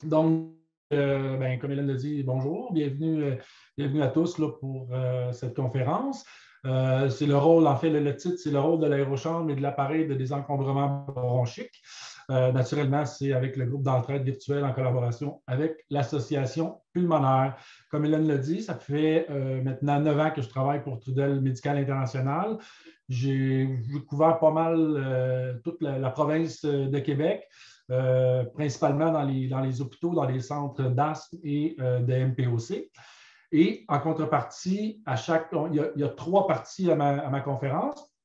Donc, comme Hélène l'a dit, bonjour, bienvenue à tous là, pour cette conférence. C'est le rôle, en fait, le titre, c'est le rôle de l'aérochambre et de l'appareil de désencombrement bronchique. Naturellement, c'est avec le groupe d'entraide virtuelle en collaboration avec l'Association pulmonaire. Comme Hélène l'a dit, ça fait maintenant 9 ans que je travaille pour Trudel Médical International. J'ai couvert pas mal toute la province de Québec. Principalement dans les hôpitaux, dans les centres d'asthme et de MPOC. Et en contrepartie, il y a 3 parties à ma conférence.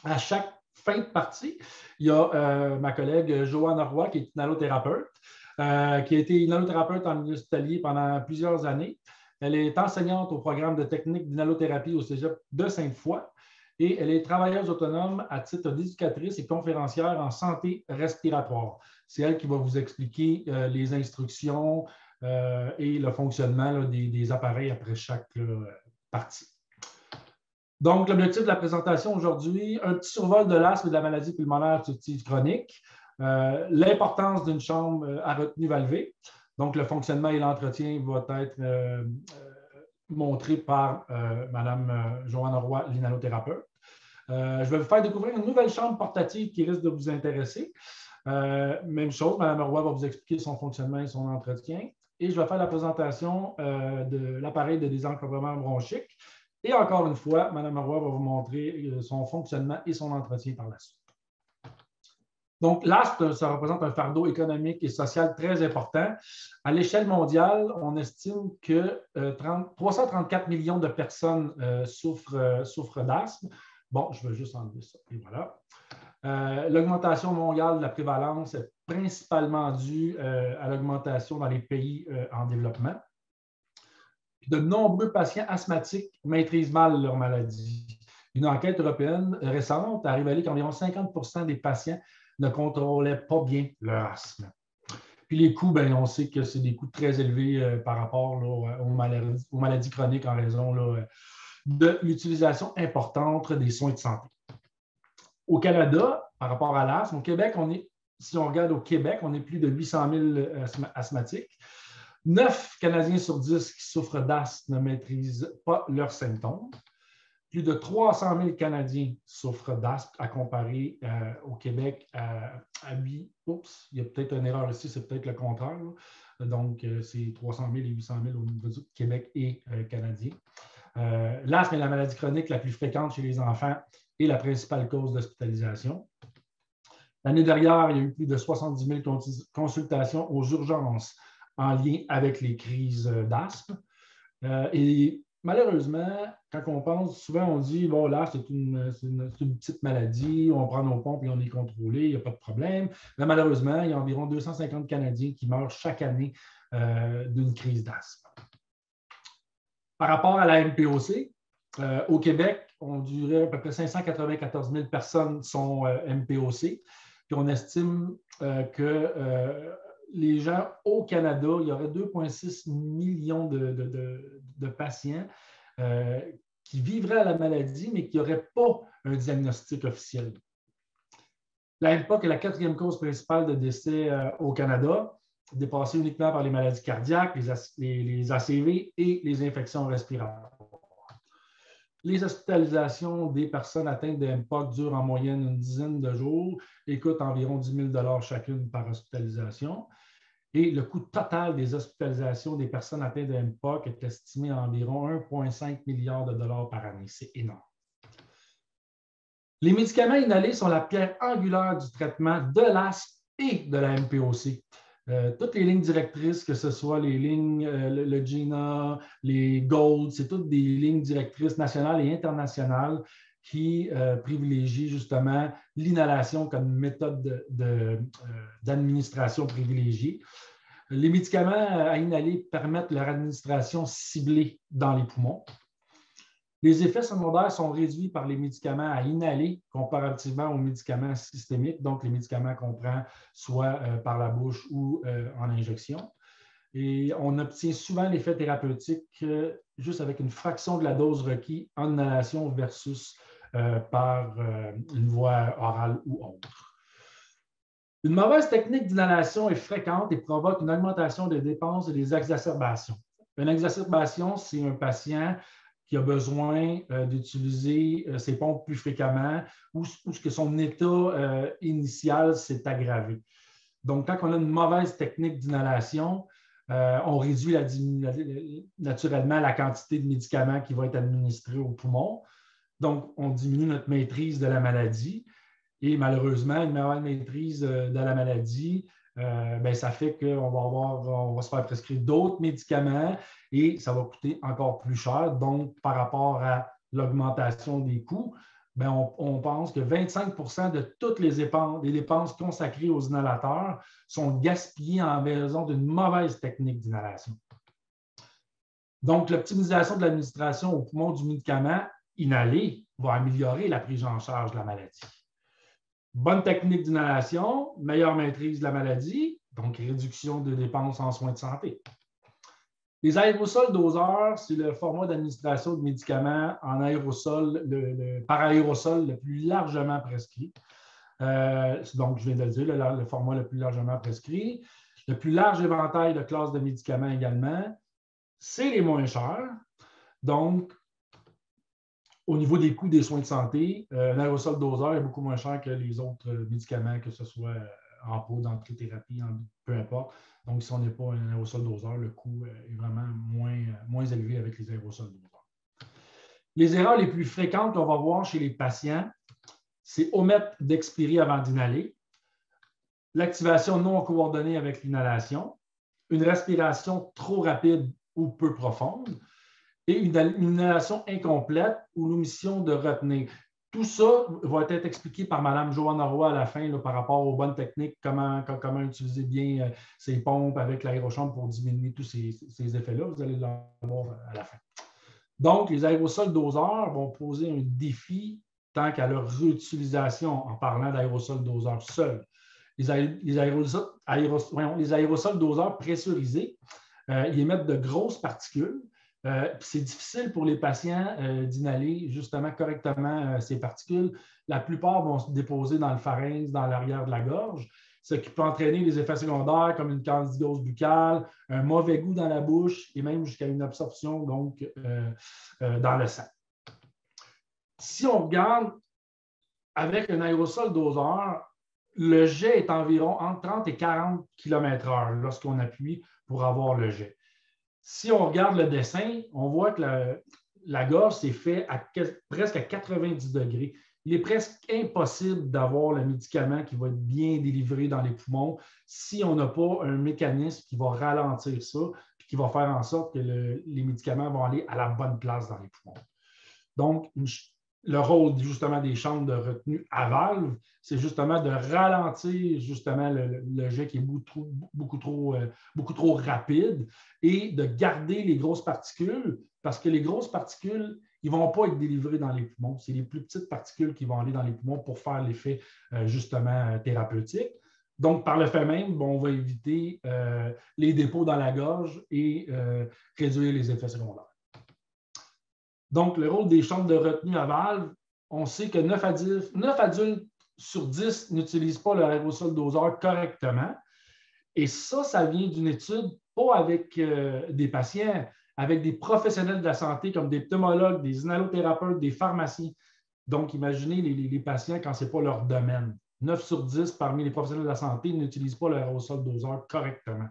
À chaque fin de partie, il y a ma collègue Joanne Roy, qui est inhalothérapeute, qui a été inhalothérapeute en milieu hospitalier pendant plusieurs années. Elle est enseignante au programme de technique d'inhalothérapie au Cégep de Sainte-Foy et elle est travailleuse autonome à titre d'éducatrice et conférencière en santé respiratoire. C'est elle qui va vous expliquer les instructions et le fonctionnement là, des appareils après chaque partie. Donc, l'objectif de la présentation aujourd'hui, un petit survol de l'asthme et de la maladie pulmonaire obstructive chronique, l'importance d'une chambre à retenue valvée. Donc, le fonctionnement et l'entretien vont être montrés par Mme Joanne Roy, l'inhalothérapeute. Je vais vous faire découvrir une nouvelle chambre portative qui risque de vous intéresser. Même chose, Mme Roy va vous expliquer son fonctionnement et son entretien. Et je vais faire la présentation de l'appareil de désencombrement bronchique. Et encore une fois, Mme Roy va vous montrer son fonctionnement et son entretien par la suite. Donc, l'asthme, ça représente un fardeau économique et social très important. À l'échelle mondiale, on estime que 334 millions de personnes souffrent d'asthme. Bon, je vais juste enlever ça. Et voilà. L'augmentation mondiale de la prévalence est principalement due à l'augmentation dans les pays en développement. De nombreux patients asthmatiques maîtrisent mal leur maladie. Une enquête européenne récente a révélé qu'environ 50% des patients ne contrôlaient pas bien leur asthme. Puis les coûts, on sait que c'est des coûts très élevés par rapport là, aux maladies chroniques en raison là, de l'utilisation importante des soins de santé. Au Canada, par rapport à l'asthme, au Québec, si on regarde au Québec, on est plus de 800 000 asthmatiques. 9 Canadiens sur 10 qui souffrent d'asthme ne maîtrisent pas leurs symptômes. Plus de 300 000 Canadiens souffrent d'asthme à comparer au Québec à 8. Oups, il y a peut-être une erreur ici, c'est peut-être le contraire. Là. Donc, c'est 300 000 et 800 000 au niveau du Québec et canadien. L'asthme est la maladie chronique la plus fréquente chez les enfants et la principale cause d'hospitalisation. L'année dernière, il y a eu plus de 70 000 consultations aux urgences en lien avec les crises d'asthme. Et malheureusement, quand on pense, souvent on dit, bon, là, c'est une petite maladie, on prend nos pompes et on est contrôlé, il n'y a pas de problème. Mais malheureusement, il y a environ 250 Canadiens qui meurent chaque année d'une crise d'asthme. Par rapport à la MPOC, au Québec, on dirait à peu près 594 000 personnes sont MPOC. Puis on estime que les gens au Canada, il y aurait 2,6 millions de patients qui vivraient à la maladie, mais qui n'auraient pas un diagnostic officiel. La MPOC est la 4e cause principale de décès au Canada, dépassée uniquement par les maladies cardiaques, les ACV et les infections respiratoires. Les hospitalisations des personnes atteintes de MPOC durent en moyenne une dizaine de jours et coûtent environ 10 000 chacune par hospitalisation. Et le coût total des hospitalisations des personnes atteintes de MPOC est estimé à environ 1,5 milliard de dollars par année. C'est énorme. Les médicaments inhalés sont la pierre angulaire du traitement de l'asthme et de la MPOC. Toutes les lignes directrices, que ce soit les lignes, le GINA, les GOLD, c'est toutes des lignes directrices nationales et internationales qui privilégient justement l'inhalation comme méthode d'administration privilégiée. Les médicaments à inhaler permettent leur administration ciblée dans les poumons. Les effets secondaires sont réduits par les médicaments à inhaler comparativement aux médicaments systémiques, donc les médicaments qu'on prend soit par la bouche ou en injection. Et on obtient souvent l'effet thérapeutique juste avec une fraction de la dose requise en inhalation versus par une voie orale ou autre. Une mauvaise technique d'inhalation est fréquente et provoque une augmentation des dépenses et des exacerbations. Une exacerbation, c'est un patient qui a besoin d'utiliser ses pompes plus fréquemment ou que son état initial s'est aggravé. Donc, quand on a une mauvaise technique d'inhalation, on réduit naturellement la quantité de médicaments qui va être administré au poumon. Donc, on diminue notre maîtrise de la maladie. Et malheureusement, une mauvaise maîtrise de la maladie, ça fait qu'on va se faire prescrire d'autres médicaments et ça va coûter encore plus cher. Donc, par rapport à l'augmentation des coûts, on pense que 25% de toutes les dépenses consacrées aux inhalateurs sont gaspillées en raison d'une mauvaise technique d'inhalation. Donc, l'optimisation de l'administration au poumon du médicament inhalé va améliorer la prise en charge de la maladie. Bonne technique d'inhalation, meilleure maîtrise de la maladie, donc réduction de dépenses en soins de santé. Les aérosols doseurs, c'est le format d'administration de médicaments en aérosol, par aérosol le plus largement prescrit. Donc, je viens de le dire, le format le plus largement prescrit. Le plus large éventail de classes de médicaments également. C'est les moins chers. Donc, au niveau des coûts des soins de santé, l'aérosol doseur est beaucoup moins cher que les autres médicaments, que ce soit en poudre, en trithérapie, peu importe. Donc, si on n'est pas un aérosol doseur, le coût est vraiment moins élevé avec les aérosols doseurs. Les erreurs les plus fréquentes qu'on va voir chez les patients, c'est omettre d'expirer avant d'inhaler, l'activation non coordonnée avec l'inhalation, une respiration trop rapide ou peu profonde, et une inhalation incomplète ou l'omission de retenir. Tout ça va être expliqué par Mme Joanne Roy à la fin là, par rapport aux bonnes techniques, comment utiliser bien ces pompes avec l'aérochambre pour diminuer tous ces effets-là. Vous allez l'avoir à la fin. Donc, les aérosols doseurs vont poser un défi tant qu'à leur réutilisation en parlant d'aérosols doseurs seuls. Les aérosols doseurs pressurisés, ils émettent de grosses particules. C'est difficile pour les patients d'inhaler justement correctement ces particules. La plupart vont se déposer dans le pharynx, dans l'arrière de la gorge, ce qui peut entraîner des effets secondaires comme une candidose buccale, un mauvais goût dans la bouche et même jusqu'à une absorption donc, dans le sang. Si on regarde avec un aérosol doseur, le jet est environ entre 30 et 40 km/h lorsqu'on appuie pour avoir le jet. Si on regarde le dessin, on voit que la gorge s'est faite presque à 90 degrés. Il est presque impossible d'avoir le médicament qui va être bien délivré dans les poumons si on n'a pas un mécanisme qui va ralentir ça et qui va faire en sorte que les médicaments vont aller à la bonne place dans les poumons. Donc, le rôle justement des chambres de retenue à valve, c'est justement de ralentir justement le jet qui est beaucoup trop rapide et de garder les grosses particules parce que les grosses particules, ils ne vont pas être délivrées dans les poumons. C'est les plus petites particules qui vont aller dans les poumons pour faire l'effet justement thérapeutique. Donc, par le fait même, on va éviter les dépôts dans la gorge et réduire les effets secondaires. Donc, le rôle des chambres de retenue à valve, on sait que 9 adultes sur 10 n'utilisent pas le aérosol doseur correctement. Et ça vient d'une étude, pas avec des patients, avec des professionnels de la santé comme des pneumologues, des inhalothérapeutes, des pharmaciens. Donc, imaginez les patients quand ce n'est pas leur domaine. 9 sur 10 parmi les professionnels de la santé n'utilisent pas le aérosol doseur correctement.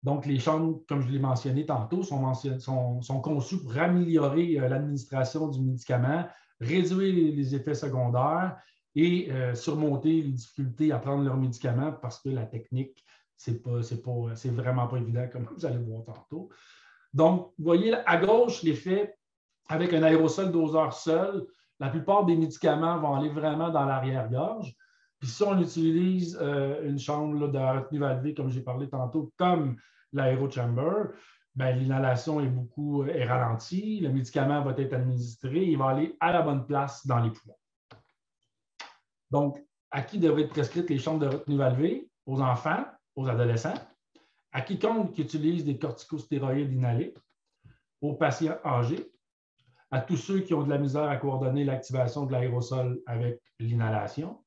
Donc, les chambres, comme je l'ai mentionné tantôt, sont conçues pour améliorer l'administration du médicament, réduire les effets secondaires et surmonter les difficultés à prendre leurs médicaments parce que la technique, c'est vraiment pas évident, comme vous allez voir tantôt. Donc, vous voyez à gauche l'effet avec un aérosol doseur seul. La plupart des médicaments vont aller vraiment dans l'arrière-gorge. Puis si on utilise une chambre là, de retenue valvée, comme j'ai parlé tantôt, comme l'aérochamber, l'inhalation est ralentie, le médicament va être administré, il va aller à la bonne place dans les poumons. Donc, à qui devraient être prescrites les chambres de retenue valvée? Aux enfants, aux adolescents, à quiconque qui utilise des corticostéroïdes inhalés, aux patients âgés, à tous ceux qui ont de la misère à coordonner l'activation de l'aérosol avec l'inhalation,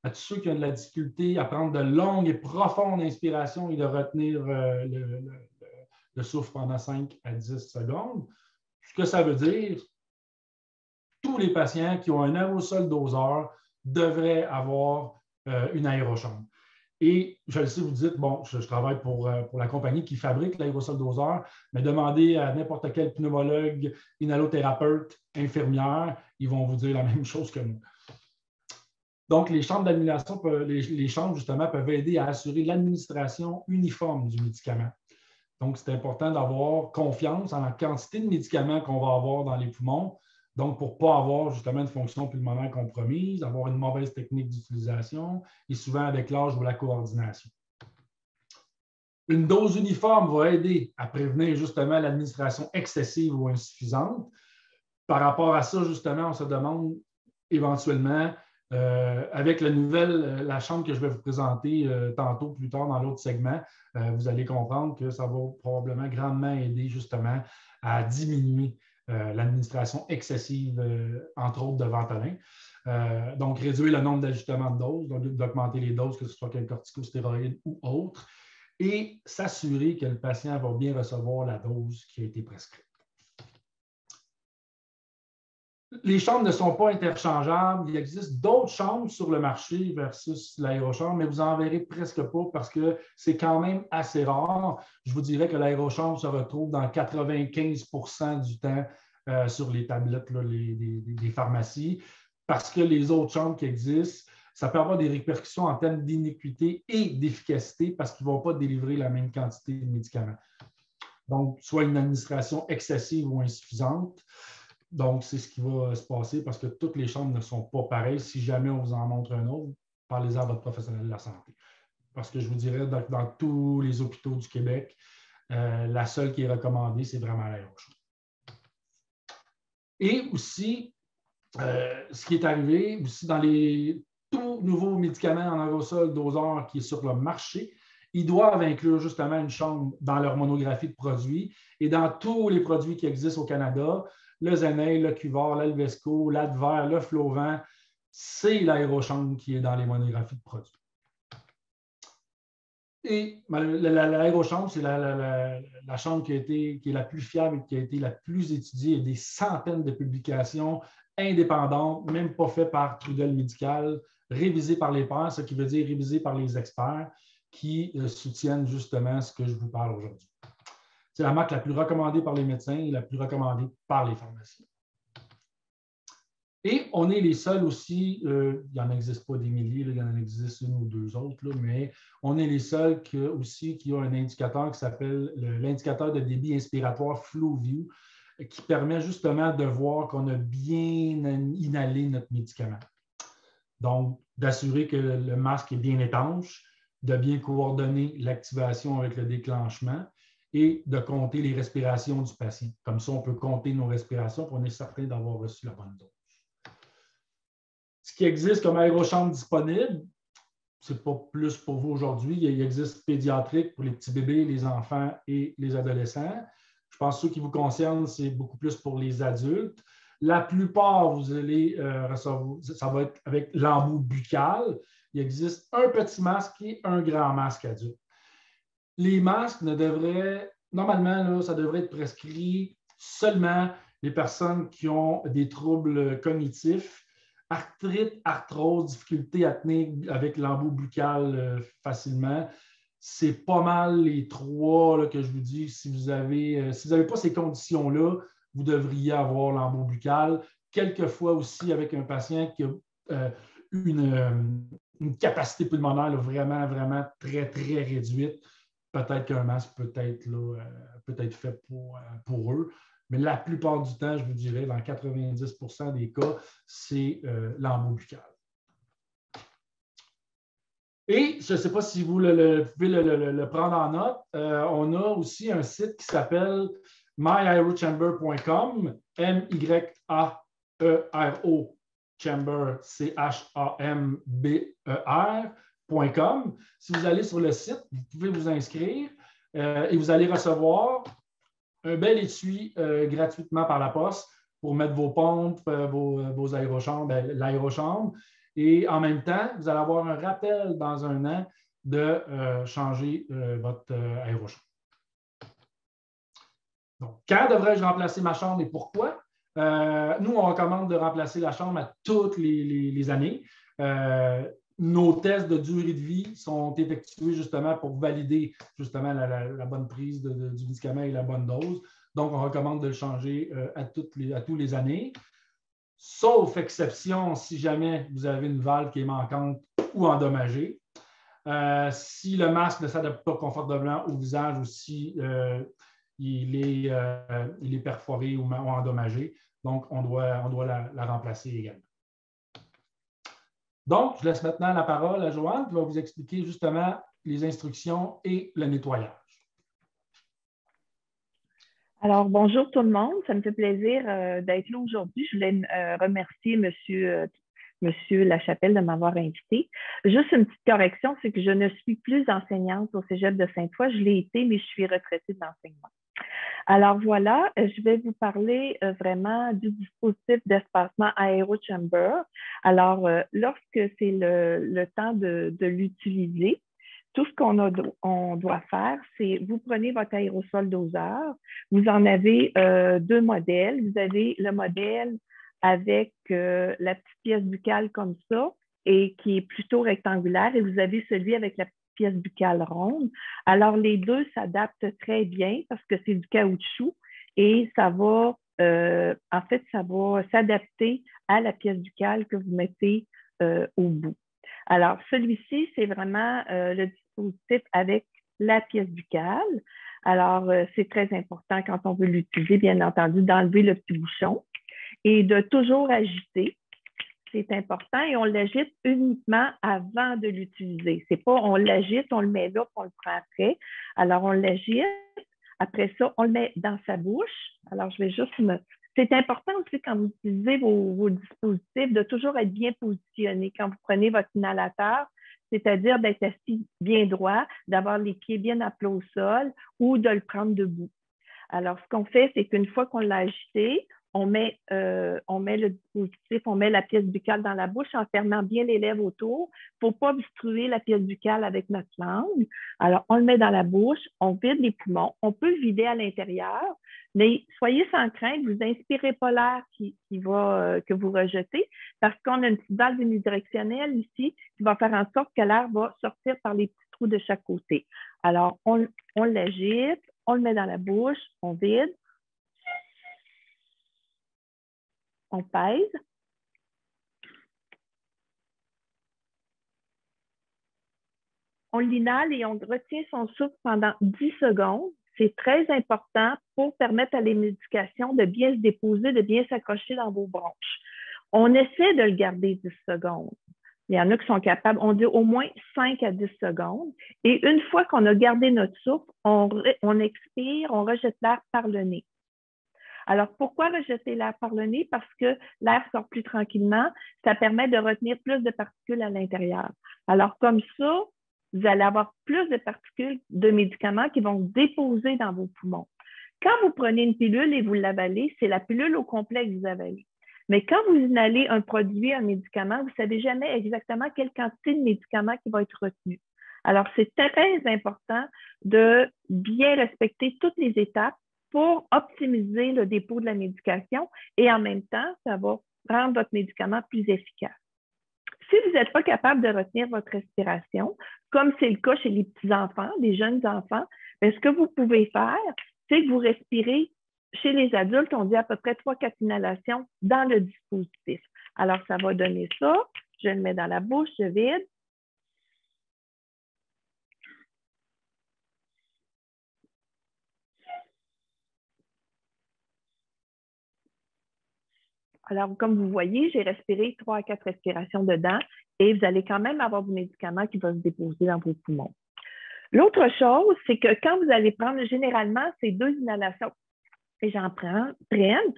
à tous ceux qui ont de la difficulté à prendre de longues et profondes inspirations et de retenir le souffle pendant 5 à 10 secondes. Ce que ça veut dire, tous les patients qui ont un aérosol doseur devraient avoir une aérochambre. Et je le sais, vous dites, bon, je travaille pour la compagnie qui fabrique l'aérosol doseur, mais demandez à n'importe quel pneumologue, inhalothérapeute, infirmière, ils vont vous dire la même chose que nous. Donc, les chambres d'administration, les chambres, justement, peuvent aider à assurer l'administration uniforme du médicament. Donc, c'est important d'avoir confiance en la quantité de médicaments qu'on va avoir dans les poumons. Donc, pour ne pas avoir justement une fonction pulmonaire compromise, avoir une mauvaise technique d'utilisation et souvent avec l'âge ou la coordination. Une dose uniforme va aider à prévenir justement l'administration excessive ou insuffisante. Par rapport à ça, justement, on se demande éventuellement, avec la chambre que je vais vous présenter tantôt, plus tard dans l'autre segment, vous allez comprendre que ça va probablement grandement aider justement à diminuer l'administration excessive, entre autres, de Ventolin. Donc, réduire le nombre d'ajustements de doses, donc d'augmenter les doses, que ce soit qu'un corticostéroïde ou autre, et s'assurer que le patient va bien recevoir la dose qui a été prescrite. Les chambres ne sont pas interchangeables. Il existe d'autres chambres sur le marché versus l'aérochambre, mais vous n'en verrez presque pas parce que c'est quand même assez rare. Je vous dirais que l'aérochambre se retrouve dans 95 % du temps sur les tablettes là, des pharmacies parce que les autres chambres qui existent, ça peut avoir des répercussions en termes d'iniquité et d'efficacité parce qu'ils ne vont pas délivrer la même quantité de médicaments. Donc, soit une administration excessive ou insuffisante. Donc, c'est ce qui va se passer parce que toutes les chambres ne sont pas pareilles. Si jamais on vous en montre un autre, parlez-en à votre professionnel de la santé. Parce que je vous dirais, dans tous les hôpitaux du Québec, la seule qui est recommandée, c'est vraiment l'aérochambre. Et aussi, ce qui est arrivé, aussi dans les tout nouveaux médicaments en aérosol doseur qui est sur le marché, ils doivent inclure justement une chambre dans leur monographie de produits. Et dans tous les produits qui existent au Canada, le Zeneil, le Cuvard, l'Alvesco, l'Advair, le Flovent, c'est l'aérochambre qui est dans les monographies de produits. Et l'aérochambre, c'est la chambre qui est la plus fiable et qui a été la plus étudiée. Il y a des centaines de publications indépendantes, même pas faites par Trudel Médical, révisées par les pairs, ce qui veut dire révisées par les experts qui soutiennent justement ce que je vous parle aujourd'hui. C'est la marque la plus recommandée par les médecins et la plus recommandée par les pharmaciens. Et on est les seuls aussi, il n'y en existe pas des milliers, là, il y en existe une ou deux autres, là, mais on est les seuls qui ont un indicateur qui s'appelle l'indicateur de débit inspiratoire FlowView, qui permet justement de voir qu'on a bien inhalé notre médicament. Donc, d'assurer que le masque est bien étanche, de bien coordonner l'activation avec le déclenchement et de compter les respirations du patient. Comme ça, on peut compter nos respirations pour on est certain d'avoir reçu la bonne dose. Ce qui existe comme aérochambre disponible, ce n'est pas plus pour vous aujourd'hui. Il existe pédiatrique pour les petits bébés, les enfants et les adolescents. Je pense que ceux qui vous concernent, c'est beaucoup plus pour les adultes. La plupart, vous allez recevoir, ça va être avec l'embout buccal. Il existe un petit masque et un grand masque adulte. Les masques normalement, là, ça devrait être prescrit seulement les personnes qui ont des troubles cognitifs, arthrite, arthrose, difficulté à tenir avec l'embout buccal facilement. C'est pas mal les trois là, que je vous dis. Si vous n'avez pas ces conditions-là, vous devriez avoir l'embout buccal. Quelquefois aussi avec un patient qui a une capacité pulmonaire là, vraiment, vraiment très, très réduite. Peut-être qu'un masque peut être fait pour eux. Mais la plupart du temps, je vous dirais, dans 90 % des cas, c'est l'embout buccal. Et je ne sais pas si vous pouvez le prendre en note, on a aussi un site qui s'appelle myaerochamber.com, M-Y-A-E-R-O, chamber, C-H-A-M-B-E-R.com. Si vous allez sur le site, vous pouvez vous inscrire et vous allez recevoir un bel étui gratuitement par la poste pour mettre vos pompes, vos aérochambre, l'aérochambre. Et en même temps, vous allez avoir un rappel dans un an de changer votre aérochambre. Donc, quand devrais-je remplacer ma chambre et pourquoi? Nous, on recommande de remplacer la chambre à toutes les années. Nos tests de durée de vie sont effectués justement pour valider justement la bonne prise du médicament et la bonne dose. Donc, on recommande de le changer à tous les années. Sauf exception si jamais vous avez une valve qui est manquante ou endommagée. Si le masque ne s'adapte pas confortablement au visage ou si il est perforé ou endommagé, donc on doit la remplacer également. Donc, je laisse maintenant la parole à Joanne qui va vous expliquer justement les instructions et le nettoyage. Alors, bonjour tout le monde. Ça me fait plaisir d'être là aujourd'hui. Je voulais remercier Monsieur Lachapelle de m'avoir invité. Juste une petite correction, c'est que je ne suis plus enseignante au Cégep de Sainte-Foy. Je l'ai été, mais je suis retraitée de l'enseignement. Alors voilà, je vais vous parler vraiment du dispositif d'espacement AeroChamber. Alors, lorsque c'est le temps de l'utiliser, tout ce qu'on doit faire, c'est vous prenez votre aérosol doseur, vous en avez deux modèles. Vous avez le modèle avec la petite pièce buccale comme ça et qui est plutôt rectangulaire et vous avez celui avec la petite pièce buccale ronde. Alors, les deux s'adaptent très bien parce que c'est du caoutchouc et ça va, en fait, ça va s'adapter à la pièce buccale que vous mettez au bout. Alors, celui-ci, c'est vraiment le dispositif avec la pièce buccale. Alors, c'est très important quand on veut l'utiliser, bien entendu, d'enlever le petit bouchon et de toujours agiter. C'est important et on l'agite uniquement avant de l'utiliser. C'est pas on l'agite, on le met là, puis on le prend après. Alors, on l'agite. Après ça, on le met dans sa bouche. Alors, je vais juste C'est important aussi quand vous utilisez vos dispositifs de toujours être bien positionné. Quand vous prenez votre inhalateur, c'est-à-dire d'être assis bien droit, d'avoir les pieds bien à plat au sol ou de le prendre debout. Alors, ce qu'on fait, c'est qu'une fois qu'on l'a agité, on met le dispositif, on met la pièce buccale dans la bouche en fermant bien les lèvres autour. Il ne faut pas obstruer la pièce buccale avec notre langue. Alors, on le met dans la bouche, on vide les poumons. On peut le vider à l'intérieur, mais soyez sans crainte, vous n'inspirez pas l'air que vous rejetez parce qu'on a une petite valve unidirectionnelle ici qui va faire en sorte que l'air va sortir par les petits trous de chaque côté. Alors, on l'agite, on le met dans la bouche, on vide. On pèse. On l'inhale et on retient son souffle pendant 10 secondes. C'est très important pour permettre à les médications de bien se déposer, de bien s'accrocher dans vos bronches. On essaie de le garder 10 secondes. Il y en a qui sont capables, on dit au moins 5 à 10 secondes. Et une fois qu'on a gardé notre souffle, on expire, on rejette l'air par le nez. Alors, pourquoi rejeter l'air par le nez? Parce que l'air sort plus tranquillement. Ça permet de retenir plus de particules à l'intérieur. Alors, comme ça, vous allez avoir plus de particules de médicaments qui vont se déposer dans vos poumons. Quand vous prenez une pilule et vous l'avalez, c'est la pilule au complet que vous avalez. Mais quand vous inhalez un produit, un médicament, vous ne savez jamais exactement quelle quantité de médicament qui va être retenu. Alors, c'est très important de bien respecter toutes les étapes pour optimiser le dépôt de la médication et en même temps, ça va rendre votre médicament plus efficace. Si vous n'êtes pas capable de retenir votre respiration, comme c'est le cas chez les petits-enfants, les jeunes enfants, bien, ce que vous pouvez faire, c'est que vous respirez. Chez les adultes, on dit à peu près 3-4 inhalations dans le dispositif. Alors, ça va donner ça. Je le mets dans la bouche, je vide. Alors, comme vous voyez, j'ai respiré 3 à 4 respirations dedans et vous allez quand même avoir du médicament qui va se déposer dans vos poumons. L'autre chose, c'est que quand vous allez prendre, généralement, c'est 2 inhalations et j'en prenne, il ne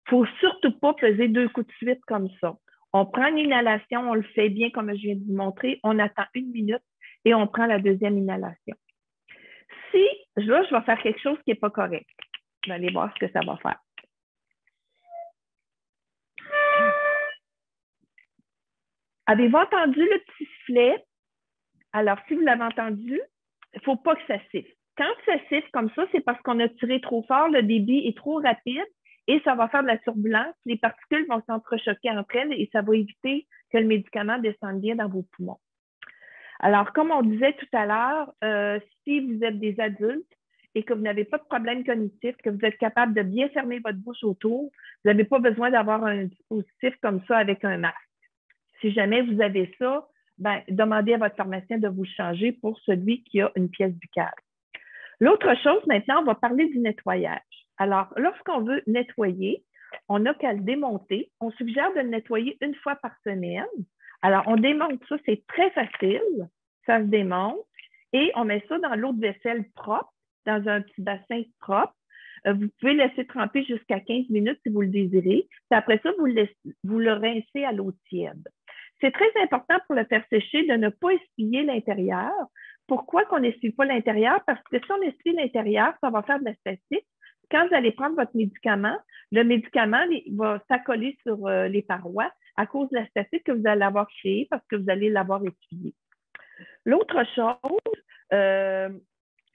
faut surtout pas peser 2 coups de suite comme ça. On prend une inhalation, on le fait bien comme je viens de vous montrer, on attend 1 minute et on prend la deuxième inhalation. Si, là, je vais faire quelque chose qui n'est pas correct, vous allez voir ce que ça va faire. Avez-vous entendu le petit sifflet? Alors, si vous l'avez entendu, il ne faut pas que ça siffle. Quand ça siffle comme ça, c'est parce qu'on a tiré trop fort, le débit est trop rapide et ça va faire de la turbulence. Les particules vont s'entrechoquer entre elles et ça va éviter que le médicament descende bien dans vos poumons. Alors, comme on disait tout à l'heure, si vous êtes des adultes et que vous n'avez pas de problème cognitif, que vous êtes capable de bien fermer votre bouche autour, vous n'avez pas besoin d'avoir un dispositif comme ça avec un masque. Si jamais vous avez ça, ben, demandez à votre pharmacien de vous changer pour celui qui a une pièce buccale. L'autre chose, maintenant, on va parler du nettoyage. Alors, lorsqu'on veut nettoyer, on n'a qu'à le démonter. On suggère de le nettoyer une fois par semaine. Alors, on démonte ça, c'est très facile. Ça se démonte et on met ça dans l'eau de vaisselle propre, dans un petit bassin propre. Vous pouvez laisser tremper jusqu'à 15 minutes si vous le désirez. Puis après ça, vous le rincez à l'eau tiède. C'est très important pour le faire sécher de ne pas essuyer l'intérieur. Pourquoi qu'on n'essuie pas l'intérieur? Parce que si on essuie l'intérieur, ça va faire de la statique. Quand vous allez prendre votre médicament, le médicament va s'accoler sur les parois à cause de la statique que vous allez avoir créée parce que vous allez l'avoir essuyé. L'autre chose,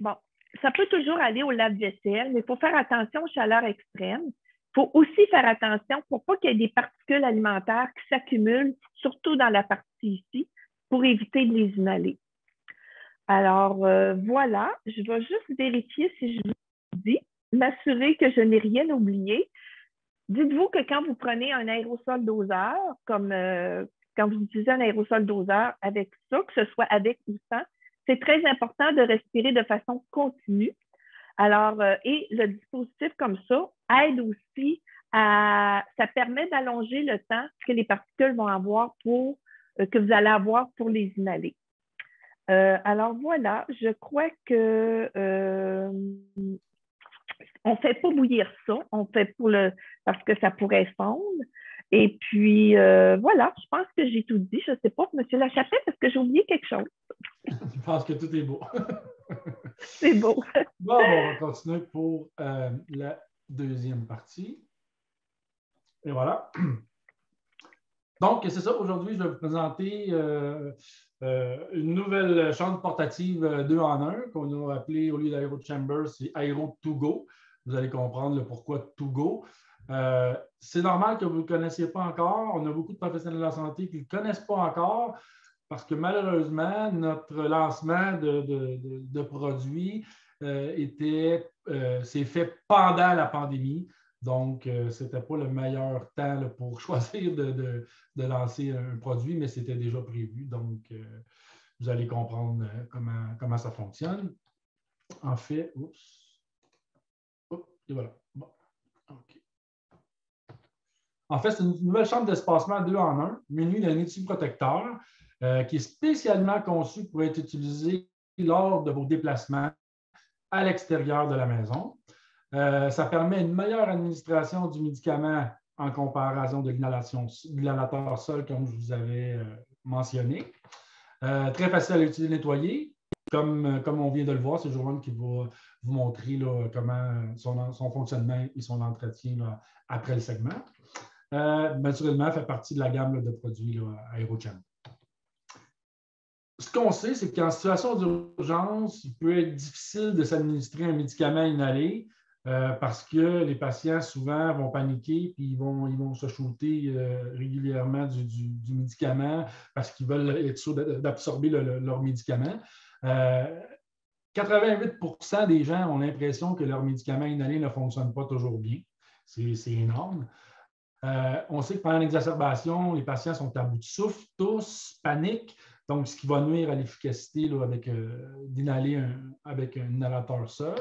bon, ça peut toujours aller au lave-vaisselle, mais il faut faire attention aux chaleurs extrêmes. Il faut aussi faire attention pour pas qu'il y ait des particules alimentaires qui s'accumulent, surtout dans la partie ici, pour éviter de les inhaler. Alors, voilà, je vais juste vérifier si je vous dis, m'assurer que je n'ai rien oublié. Dites-vous que quand vous prenez un aérosol doseur, comme quand vous utilisez un aérosol doseur avec ça, que ce soit avec ou sans, c'est très important de respirer de façon continue. Alors, et le dispositif comme ça aide aussi ça permet d'allonger le temps que les particules vont avoir que vous allez avoir pour les inhaler. Alors voilà, je crois que on ne fait pas bouillir ça, on fait parce que ça pourrait fondre. Et puis voilà, je pense que j'ai tout dit. Je ne sais pas, M. Lachapelle, est-ce que j'ai oublié quelque chose? Je pense que tout est beau. C'est beau. Bon, on va continuer pour la deuxième partie. Et voilà. Donc, c'est ça. Aujourd'hui, je vais vous présenter une nouvelle chambre portative 2 en 1 qu'on a appelée, au lieu d'AeroChamber, c'est Aero2Go. Vous allez comprendre le pourquoi 2Go. C'est normal que vous ne le connaissiez pas encore. On a beaucoup de professionnels de la santé qui ne le connaissent pas encore parce que malheureusement, notre lancement de produits s'est fait pendant la pandémie. Donc, ce n'était pas le meilleur temps là, pour choisir de lancer un produit, mais c'était déjà prévu. Donc, vous allez comprendre comment ça fonctionne. En fait, et voilà. Bon. Okay. En fait, c'est une nouvelle chambre d'espacement 2 en 1, munie d'un outil protecteur qui est spécialement conçu pour être utilisé lors de vos déplacements à l'extérieur de la maison. Ça permet une meilleure administration du médicament en comparaison de l'inhalateur seul, comme je vous avais mentionné. Très facile à utiliser et nettoyer. Comme on vient de le voir, c'est Joanne qui va vous montrer là, comment son fonctionnement et son entretien là, après le segment. Naturellement, fait partie de la gamme là, de produits AeroChamber. Ce qu'on sait, c'est qu'en situation d'urgence, il peut être difficile de s'administrer un médicament inhalé parce que les patients, souvent, vont paniquer et ils vont se shooter régulièrement du médicament parce qu'ils veulent être sûrs d'absorber leur médicament. 88% des gens ont l'impression que leur médicament inhalé ne fonctionne pas toujours bien. C'est énorme. On sait que pendant l'exacerbation, les patients sont à bout de souffle, tous, paniquent. Donc, ce qui va nuire à l'efficacité d'inhaler avec un inhalateur seul.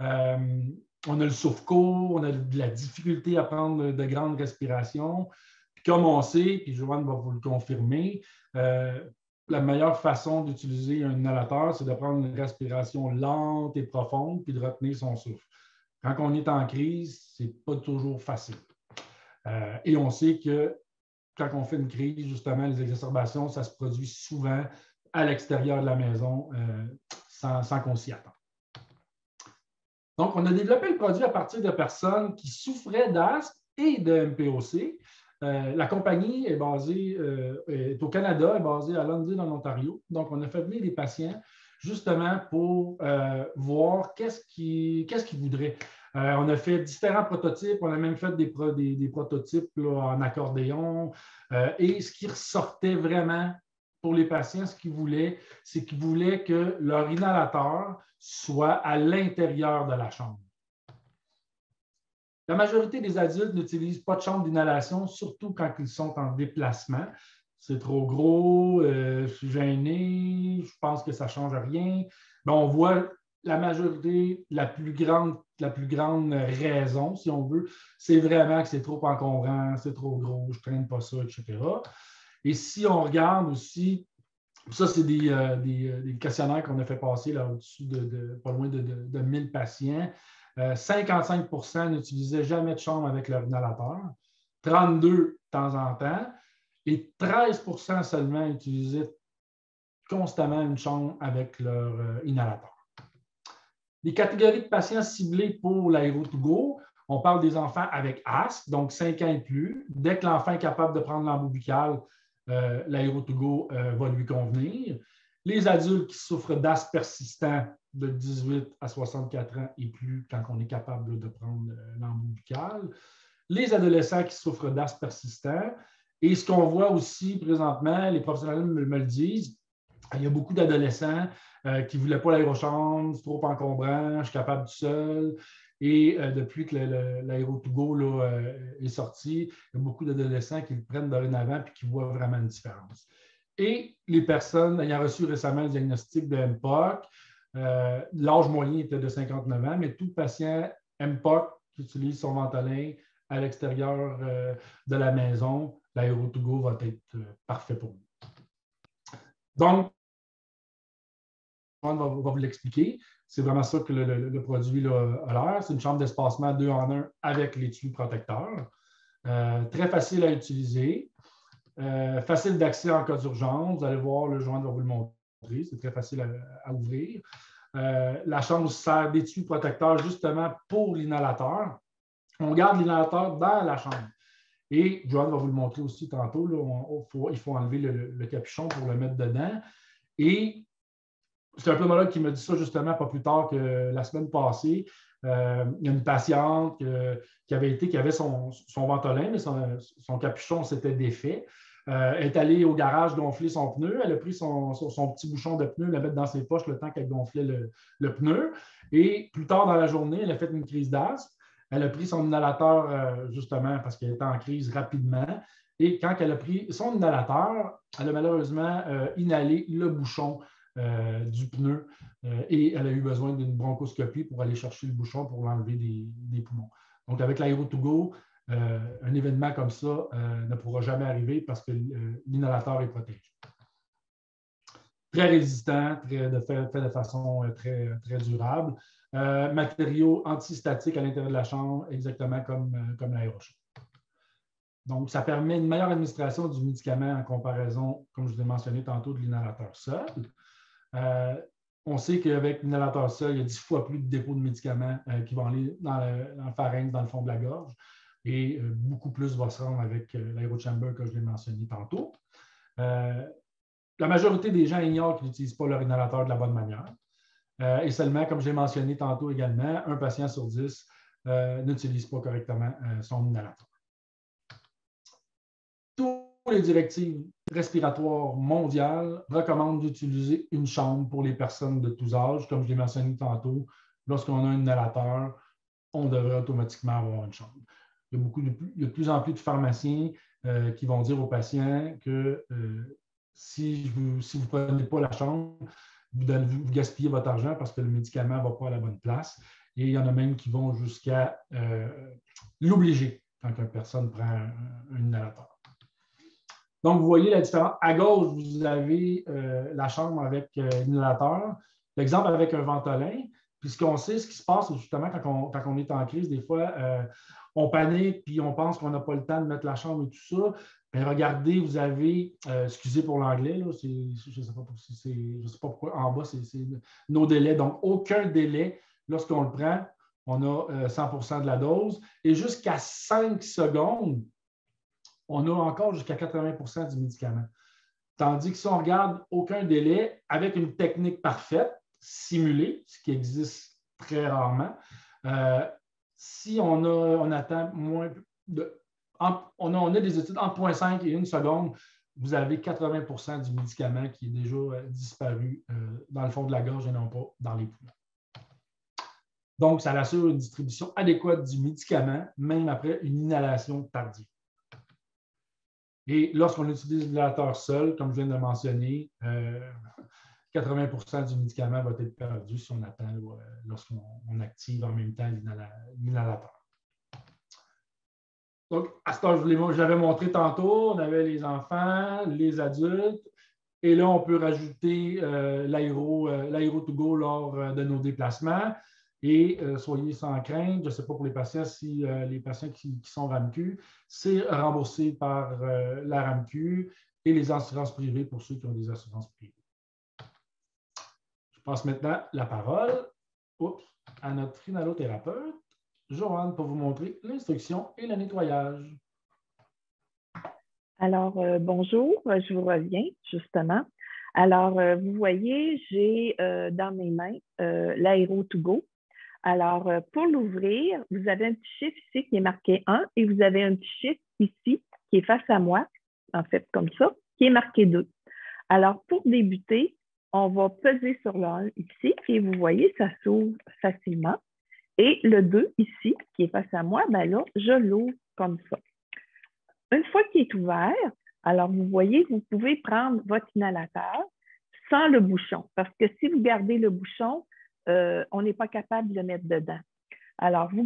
On a le souffle court, on a de la difficulté à prendre de grandes respirations. Puis comme on sait, puis Joanne va vous le confirmer, la meilleure façon d'utiliser un inhalateur, c'est de prendre une respiration lente et profonde puis de retenir son souffle. Quand on est en crise, ce n'est pas toujours facile. Et on sait que quand on fait une crise, justement, les exacerbations, ça se produit souvent à l'extérieur de la maison sans qu'on s'y attende. Donc, on a développé le produit à partir de personnes qui souffraient d'asthme et de MPOC. La compagnie est basée est au Canada, est basée à London, en Ontario. Donc, on a fait venir des patients justement pour voir qu'est-ce qu'ils voudraient. On a fait différents prototypes, on a même fait des prototypes là, en accordéon. Et ce qui ressortait vraiment pour les patients, ce qu'ils voulaient, c'est qu'ils voulaient que leur inhalateur soit à l'intérieur de la chambre. La majorité des adultes n'utilisent pas de chambre d'inhalation, surtout quand ils sont en déplacement. C'est trop gros, je suis gêné, je pense que ça ne change rien. Mais on voit la majorité, la plus grande raison, si on veut, c'est vraiment que c'est trop encombrant, c'est trop gros, je ne traîne pas ça, etc. Et si on regarde aussi, ça, c'est des questionnaires qu'on a fait passer là, au-dessus de pas loin de 1000 patients. 55% n'utilisaient jamais de chambre avec leur inhalateur, 32% de temps en temps, et 13% seulement utilisaient constamment une chambre avec leur inhalateur. Les catégories de patients ciblés pour l'Aero2Go, on parle des enfants avec asthme, donc 5 ans et plus. Dès que l'enfant est capable de prendre l'embout buccal, l'Aero2Go va lui convenir. Les adultes qui souffrent d'asthme persistant de 18 à 64 ans et plus, quand on est capable de prendre l'embout buccal. Les adolescents qui souffrent d'asthme persistant. Et ce qu'on voit aussi présentement, les professionnels me le disent, il y a beaucoup d'adolescents qui ne voulaient pas l'aérochambre, c'est trop encombrant, je suis capable tout seul. Et depuis que l'Aero2Go est sorti, il y a beaucoup d'adolescents qui le prennent dorénavant et qui voient vraiment une différence. Et les personnes ayant reçu récemment le diagnostic de MPOC, l'âge moyen était de 59 ans, mais tout patient MPOC qui utilise son Ventolin à l'extérieur de la maison, l'Aero2Go va être parfait pour lui. Donc, on va vous l'expliquer. C'est vraiment ça que le produit là, a l'air. C'est une chambre d'espacement 2 en 1 avec les tuyaux protecteurs. Très facile à utiliser. Facile d'accès en cas d'urgence. Vous allez voir, le joint va vous le montrer. C'est très facile à ouvrir. La chambre sert d'étui protecteur justement pour l'inhalateur. On garde l'inhalateur dans la chambre. Et Joanne va vous le montrer aussi tantôt. Là, il faut enlever le capuchon pour le mettre dedans. Et c'est un pneumologue qui m'a dit ça justement pas plus tard que la semaine passée. Il y a une patiente qui avait son Ventolin, mais son capuchon s'était défait. Elle est allée au garage gonfler son pneu. Elle a pris son petit bouchon de pneu, le mettre dans ses poches le temps qu'elle gonflait le pneu. Et plus tard dans la journée, elle a fait une crise d'asthme. Elle a pris son inhalateur justement parce qu'elle était en crise rapidement. Et quand elle a pris son inhalateur, elle a malheureusement inhalé le bouchon du pneu et elle a eu besoin d'une bronchoscopie pour aller chercher le bouchon pour l'enlever des poumons. Donc, avec l'Aero2Go, un événement comme ça ne pourra jamais arriver parce que l'inhalateur est protégé. Très résistant, fait de façon très, très durable. Matériaux antistatiques à l'intérieur de la chambre, exactement comme l'aérochambre. Donc, ça permet une meilleure administration du médicament en comparaison, comme je vous ai mentionné tantôt, de l'inhalateur seul. On sait qu'avec l'inhalateur seul, il y a 10 fois plus de dépôts de médicaments qui vont aller dans le pharynx, dans le fond de la gorge. Et beaucoup plus va se rendre avec l'aérochamber que je l'ai mentionné tantôt. La majorité des gens ignorent qu'ils n'utilisent pas leur inhalateur de la bonne manière. Et seulement, comme j'ai mentionné tantôt également, un patient sur 10 n'utilise pas correctement son inhalateur. Toutes les directives respiratoires mondiales recommandent d'utiliser une chambre pour les personnes de tous âges. Comme je l'ai mentionné tantôt, lorsqu'on a un inhalateur, on devrait automatiquement avoir une chambre. Il y a de plus en plus de pharmaciens qui vont dire aux patients que si vous ne prenez pas la chambre, vous gaspillez votre argent parce que le médicament ne va pas à la bonne place. Et il y en a même qui vont jusqu'à l'obliger quand une personne prend un inhalateur. Donc, vous voyez la différence. À gauche, vous avez la chambre avec l'inhalateur. L'exemple avec un Ventolin. Puis ce qu'on sait, ce qui se passe justement quand on est en crise, des fois, on panique puis on pense qu'on n'a pas le temps de mettre la chambre et tout ça. Mais regardez, vous avez, excusez pour l'anglais, je ne sais pas pourquoi, en bas, c'est nos délais. Donc, aucun délai lorsqu'on le prend. On a 100% de la dose. Et jusqu'à 5 secondes, on a encore jusqu'à 80 du médicament. Tandis que si on regarde aucun délai avec une technique parfaite, simulée, ce qui existe très rarement, si on attend moins de... On a des études entre 0,5 et 1 seconde, vous avez 80 du médicament qui est déjà disparu dans le fond de la gorge et non pas dans les poumons. Donc, ça assure une distribution adéquate du médicament, même après une inhalation tardive. Et lorsqu'on utilise l'inhalateur seul, comme je viens de le mentionner, 80 du médicament va être perdu si on attend lorsqu'on active en même temps l'inhalateur. Donc, à ce stade, je l'avais montré tantôt, on avait les enfants, les adultes, et là, on peut rajouter l'aéro-to-go lors de nos déplacements. Et soyez sans crainte, je ne sais pas pour les patients, si les patients qui sont RAMQ, c'est remboursé par la RAMQ et les assurances privées pour ceux qui ont des assurances privées. Je passe maintenant la parole à notre inhalothérapeute, Joanne, pour vous montrer l'instruction et le nettoyage. Alors, bonjour, je vous reviens justement. Alors, vous voyez, j'ai dans mes mains l'aéro-to-go. Alors, pour l'ouvrir, vous avez un petit chiffre ici qui est marqué 1 et vous avez un petit chiffre ici qui est face à moi, en fait, comme ça, qui est marqué 2. Alors, pour débuter, on va peser sur le 1 ici et vous voyez, ça s'ouvre facilement. Et le 2 ici, qui est face à moi, ben là, je l'ouvre comme ça. Une fois qu'il est ouvert, alors vous voyez, vous pouvez prendre votre inhalateur sans le bouchon, parce que si vous gardez le bouchon, on n'est pas capable de le mettre dedans. Alors, vous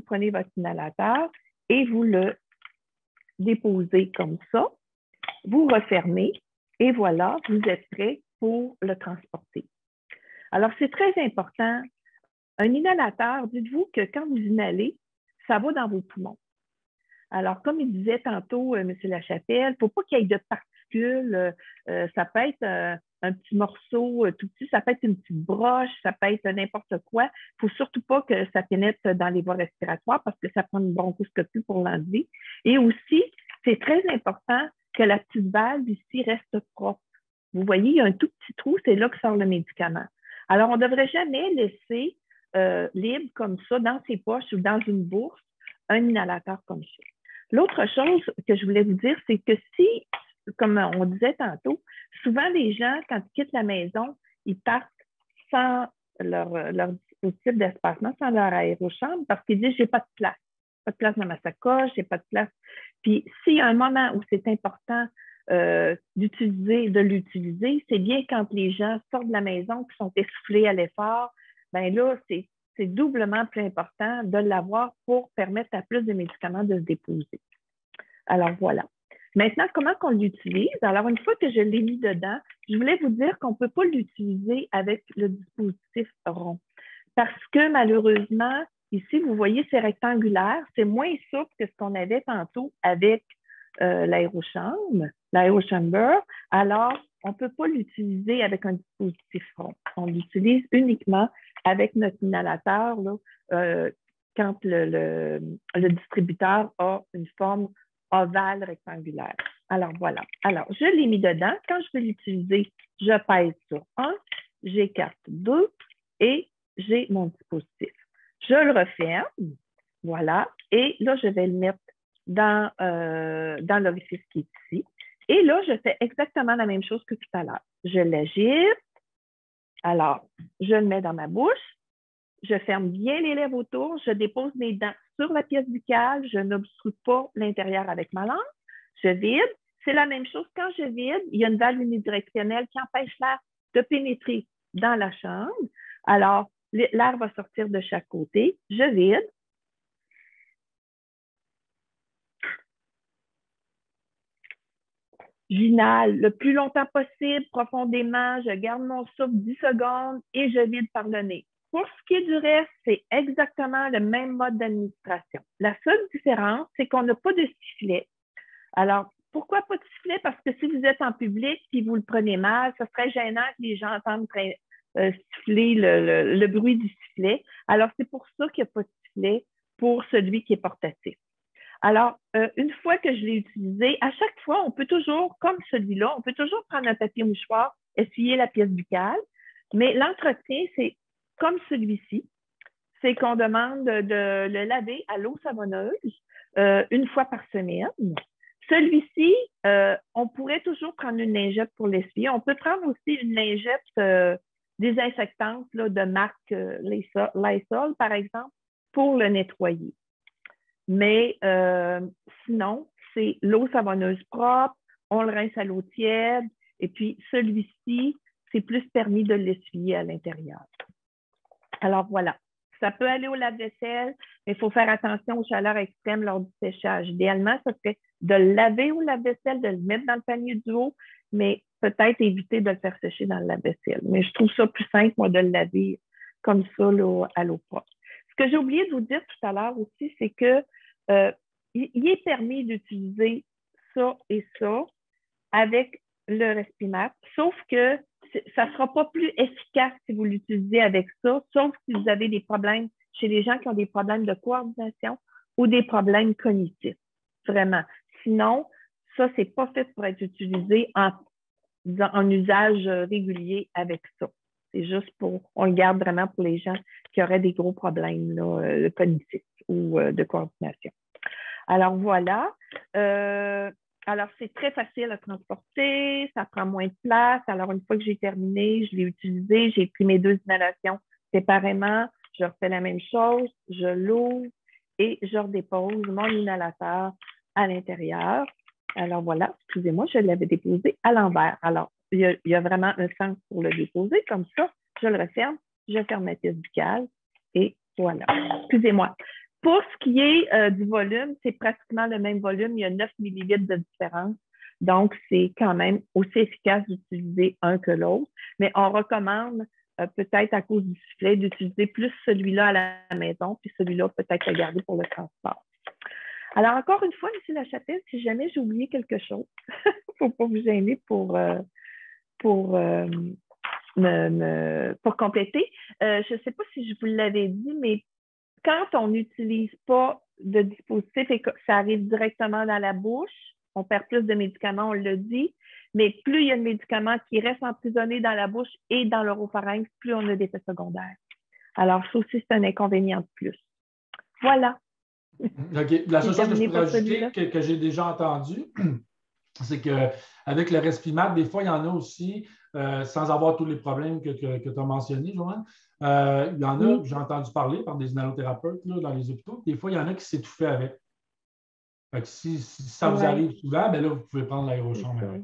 prenez votre inhalateur et vous le déposez comme ça, vous refermez et voilà, vous êtes prêt pour le transporter. Alors, c'est très important. Un inhalateur, dites-vous que quand vous inhalez, ça va dans vos poumons. Alors, comme il disait tantôt, M. Lachapelle, il ne faut pas qu'il y ait de particules. Ça peut être un petit morceau tout petit, ça peut être une petite broche, ça peut être n'importe quoi. Il ne faut surtout pas que ça pénètre dans les voies respiratoires parce que ça prend une bronchoscopie pour l'enlever. Et aussi, c'est très important que la petite valve ici reste propre. Vous voyez, il y a un tout petit trou, c'est là que sort le médicament. Alors, on ne devrait jamais laisser libre comme ça dans ses poches ou dans une bourse un inhalateur comme ça. L'autre chose que je voulais vous dire, c'est que si, comme on disait tantôt, souvent les gens, quand ils quittent la maison, ils partent sans leur dispositif d'espacement, sans leur aérochambre, parce qu'ils disent « j'ai pas de place. Pas de place dans ma sacoche, j'ai pas de place. » Puis s'il y a un moment où c'est important de l'utiliser, c'est bien quand les gens sortent de la maison, qui sont essoufflés à l'effort, bien là, c'est doublement plus important de l'avoir pour permettre à plus de médicaments de se déposer. Alors, voilà. Maintenant, comment qu'on l'utilise? Alors, une fois que je l'ai mis dedans, je voulais vous dire qu'on ne peut pas l'utiliser avec le dispositif rond. Parce que malheureusement, ici, vous voyez, c'est rectangulaire. C'est moins souple que ce qu'on avait tantôt avec l'aérochambre. Alors, on ne peut pas l'utiliser avec un dispositif rond. On l'utilise uniquement avec notre inhalateur là, quand le distributeur a une forme ovale rectangulaire. Alors, voilà. Alors, je l'ai mis dedans. Quand je vais l'utiliser, je pèse sur 1, j'écarte 2 et j'ai mon dispositif. Je le referme. Voilà. Et là, je vais le mettre dans l'orifice qui est ici. Et là, je fais exactement la même chose que tout à l'heure. Je l'agite. Alors, je le mets dans ma bouche. Je ferme bien les lèvres autour. Je dépose mes dents sur la pièce buccale. Je n'obstrue pas l'intérieur avec ma langue. Je vide. C'est la même chose quand je vide. Il y a une valve unidirectionnelle qui empêche l'air de pénétrer dans la chambre. Alors, l'air va sortir de chaque côté. Je vide. J'inhale le plus longtemps possible, profondément. Je garde mon souffle 10 secondes et je vide par le nez. Pour ce qui est du reste, c'est exactement le même mode d'administration. La seule différence, c'est qu'on n'a pas de sifflet. Alors, pourquoi pas de sifflet? Parce que si vous êtes en public et vous le prenez mal, ce serait gênant que les gens entendent siffler le bruit du sifflet. Alors, c'est pour ça qu'il n'y a pas de sifflet pour celui qui est portatif. Alors, une fois que je l'ai utilisé, à chaque fois, on peut toujours, comme celui-là, on peut toujours prendre un papier mouchoir, essuyer la pièce buccale, mais l'entretien, c'est comme celui-ci, c'est qu'on demande de le laver à l'eau savonneuse une fois par semaine. Celui-ci, on pourrait toujours prendre une lingette pour l'essuyer. On peut prendre aussi une lingette désinfectante là, de marque Lysol, par exemple, pour le nettoyer. Mais sinon, c'est l'eau savonneuse propre, on le rince à l'eau tiède, et puis celui-ci, c'est plus permis de l'essuyer à l'intérieur. Alors voilà, ça peut aller au lave-vaisselle, mais il faut faire attention aux chaleurs extrêmes lors du séchage. Idéalement, ça serait de le laver au lave-vaisselle, de le mettre dans le panier du haut, mais peut-être éviter de le faire sécher dans le lave-vaisselle. Mais je trouve ça plus simple, moi, de le laver comme ça là, à l'eau propre. Ce que j'ai oublié de vous dire tout à l'heure aussi, c'est que il est permis d'utiliser ça et ça avec le Respimat, sauf que ça ne sera pas plus efficace si vous l'utilisez avec ça, sauf si vous avez des problèmes chez les gens qui ont des problèmes de coordination ou des problèmes cognitifs. Vraiment. Sinon, ça, ce n'est pas fait pour être utilisé en usage régulier avec ça. C'est juste on le garde vraiment pour les gens qui auraient des gros problèmes là, cognitifs ou de coordination. Alors voilà. Alors, c'est très facile à transporter, ça prend moins de place. Alors, une fois que j'ai terminé, je l'ai utilisé, j'ai pris mes 2 inhalations séparément, je refais la même chose, je l'ouvre et je redépose mon inhalateur à l'intérieur. Alors voilà, excusez-moi, je l'avais déposé à l'envers. Alors, il y a vraiment un sens pour le déposer, comme ça, je le referme, je ferme ma pièce buccale et voilà. Excusez-moi. Pour ce qui est du volume, c'est pratiquement le même volume. Il y a 9 millilitres de différence. Donc, c'est quand même aussi efficace d'utiliser un que l'autre. Mais on recommande, peut-être à cause du sifflet, d'utiliser plus celui-là à la maison, puis celui-là peut-être à garder pour le transport. Alors, encore une fois, M. Lachapelle, si jamais j'ai oublié quelque chose, il ne faut pas vous gêner pour compléter. Je ne sais pas si je vous l'avais dit, mais quand on n'utilise pas de dispositif et que ça arrive directement dans la bouche, on perd plus de médicaments, on le dit, mais plus il y a de médicaments qui restent emprisonnés dans la bouche et dans l'oropharynx, plus on a d'effets secondaires. Alors, ça aussi, c'est un inconvénient de plus. Voilà. OK. La seule chose que je pourrais ajouter, que j'ai déjà entendu, c'est qu'avec le Respimat, des fois, il y en a aussi, sans avoir tous les problèmes que tu as mentionnés, Joanne, il y en a que j'ai entendu parler par des inhalothérapeutes là, dans les hôpitaux. Des fois, il y en a qui s'étouffaient avec. Fait que si ça vous arrive souvent, ben là, vous pouvez prendre l'aérochambre avec.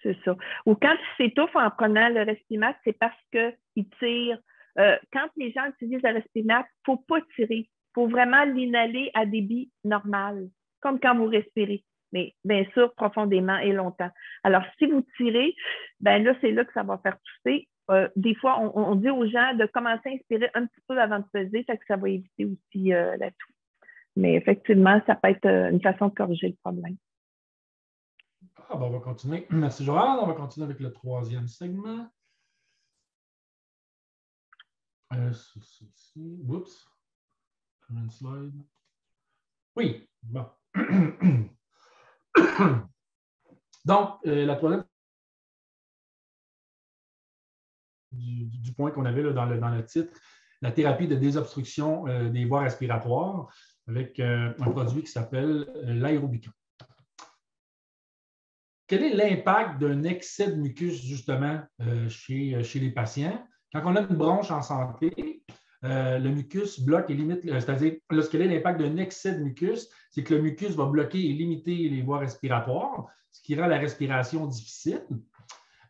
C'est ça. Ou quand il s'étouffe en prenant le Respimat, c'est parce qu'il tire. Quand les gens utilisent le Respimat, il ne faut pas tirer. Il faut vraiment l'inhaler à débit normal, comme quand vous respirez. Mais bien sûr, profondément et longtemps. Alors, si vous tirez, ben là, c'est là que ça va faire tousser. Des fois, on dit aux gens de commencer à inspirer un petit peu avant de peser, fait que ça va éviter aussi la toux. Mais effectivement, ça peut être une façon de corriger le problème. Ah, ben on va continuer. Merci, Joanne. On va continuer avec le 3e segment. Oups. Current slide. Oui, bon. Donc, la 3e du point qu'on avait là, dans le titre, la thérapie de désobstruction des voies respiratoires avec un produit qui s'appelle l'aérobicon. Quel est l'impact d'un excès de mucus, justement, chez les patients? Quand on a une bronche en santé, le mucus bloque et limite, c'est-à-dire, quel est l'impact d'un excès de mucus? C'est que le mucus va bloquer et limiter les voies respiratoires, ce qui rend la respiration difficile.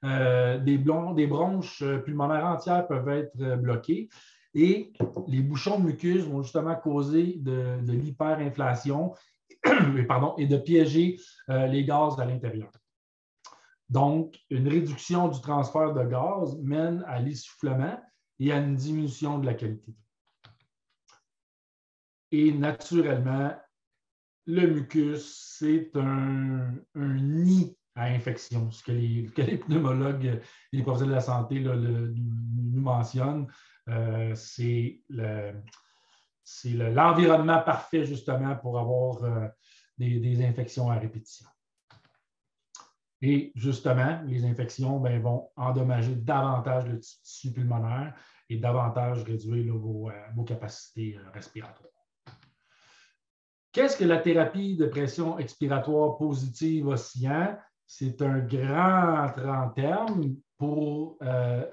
Des bronches pulmonaires entières peuvent être bloquées et les bouchons de mucus vont justement causer de l'hyperinflation et de piéger les gaz à l'intérieur. Donc, une réduction du transfert de gaz mène à l'essoufflement et à une diminution de la qualité. Et naturellement, le mucus, c'est un nid à infection, ce que les pneumologues et les professionnels de la santé là, nous mentionnent. C'est l'environnement parfait justement pour avoir des infections à répétition. Et justement, les infections vont endommager davantage le tissu pulmonaire et davantage réduire vos capacités respiratoires. Qu'est-ce que la thérapie de pression expiratoire positive oscillant? C'est un grand terme pour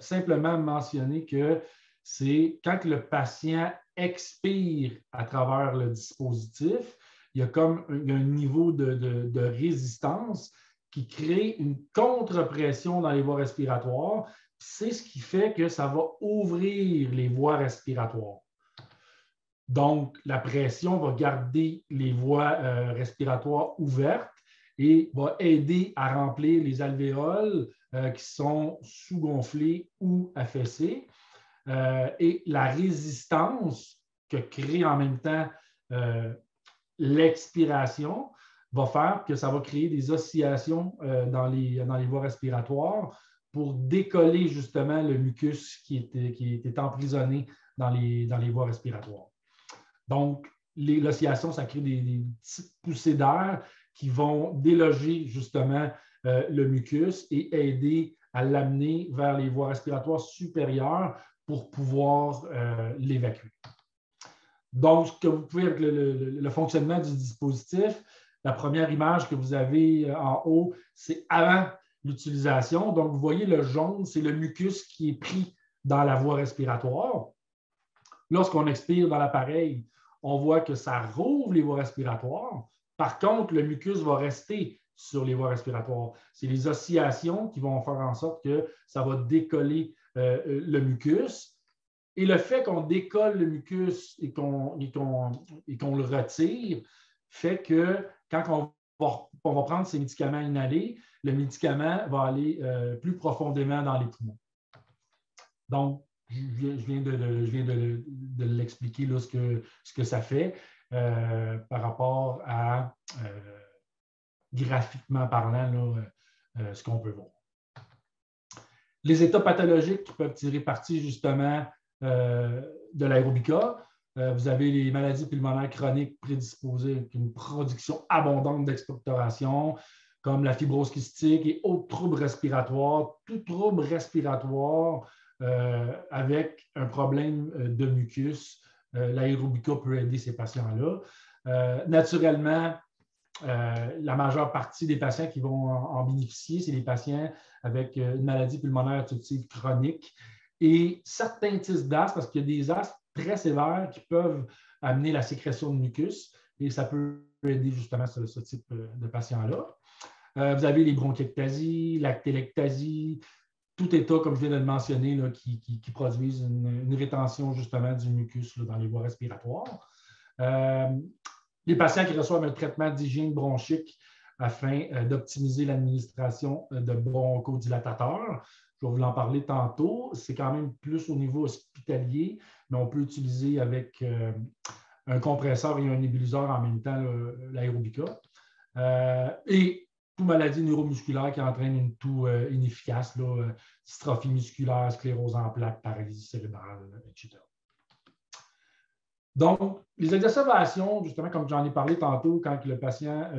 simplement mentionner que c'est quand le patient expire à travers le dispositif, il y a comme un niveau de résistance qui crée une contre-pression dans les voies respiratoires. C'est ce qui fait que ça va ouvrir les voies respiratoires. Donc, la pression va garder les voies respiratoires ouvertes et va aider à remplir les alvéoles qui sont sous-gonflés ou affaissés. Et la résistance que crée en même temps l'expiration va faire que ça va créer des oscillations dans les voies respiratoires pour décoller justement le mucus qui est emprisonné dans les voies respiratoires. Donc, l'oscillation, ça crée des petites poussées d'air qui vont déloger justement le mucus et aider à l'amener vers les voies respiratoires supérieures pour pouvoir l'évacuer. Donc, ce que vous pouvez, avec le fonctionnement du dispositif, la première image que vous avez en haut, c'est avant l'utilisation. Donc, vous voyez le jaune, c'est le mucus qui est pris dans la voie respiratoire. Lorsqu'on expire dans l'appareil, on voit que ça rouvre les voies respiratoires. Par contre, le mucus va rester sur les voies respiratoires. C'est les oscillations qui vont faire en sorte que ça va décoller le mucus. Et le fait qu'on décolle le mucus et qu'on le retire fait que quand on va prendre ces médicaments inhalés, le médicament va aller plus profondément dans les poumons. Donc, je viens de l'expliquer là, ce que ça fait par rapport à, graphiquement parlant, là, ce qu'on peut voir. Les états pathologiques qui peuvent tirer parti justement de l'aérobika. Vous avez les maladies pulmonaires chroniques prédisposées avec une production abondante d'expectoration, comme la fibrose kystique et autres troubles respiratoires. Tout trouble respiratoire avec un problème de mucus, l'aérobika peut aider ces patients-là. Naturellement, la majeure partie des patients qui vont en bénéficier, c'est les patients avec une maladie pulmonaire obstructive chronique et certains types d'asthme, parce qu'il y a des asthmes très sévères qui peuvent amener la sécrétion de mucus et ça peut aider justement ce type de patients-là. Vous avez les bronchiectasies, la télectasie, tout état, comme je viens de le mentionner, là, qui produisent une rétention justement du mucus là, dans les voies respiratoires. Les patients qui reçoivent un traitement d'hygiène bronchique afin d'optimiser l'administration de bronchodilatateurs. Je vais vous en parler tantôt. C'est quand même plus au niveau hospitalier, mais on peut utiliser avec un compresseur et un nébuliseur en même temps l'aérobika. Et toute maladie neuromusculaire qui entraîne une toux inefficace, dystrophie musculaire, sclérose en plaques, paralysie cérébrale, etc. Donc, les exacerbations, justement, comme j'en ai parlé tantôt, quand le patient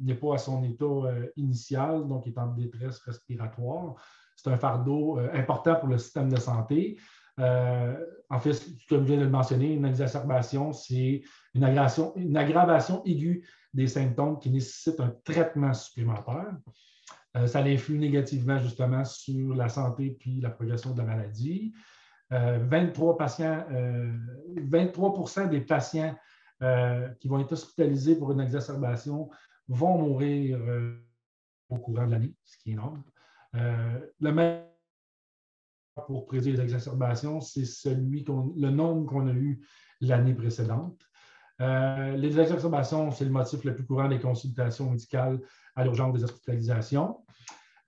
n'est pas à son état initial, donc il est en détresse respiratoire, c'est un fardeau important pour le système de santé. En fait, comme je viens de le mentionner, une exacerbation, c'est une aggravation aiguë des symptômes qui nécessitent un traitement supplémentaire. Ça influe négativement, justement, sur la santé puis la progression de la maladie. 23% des patients qui vont être hospitalisés pour une exacerbation vont mourir au courant de l'année, ce qui est énorme. Le meilleur pour prédire les exacerbations, c'est le nombre qu'on a eu l'année précédente. Les exacerbations, c'est le motif le plus courant des consultations médicales à l'urgence des hospitalisations.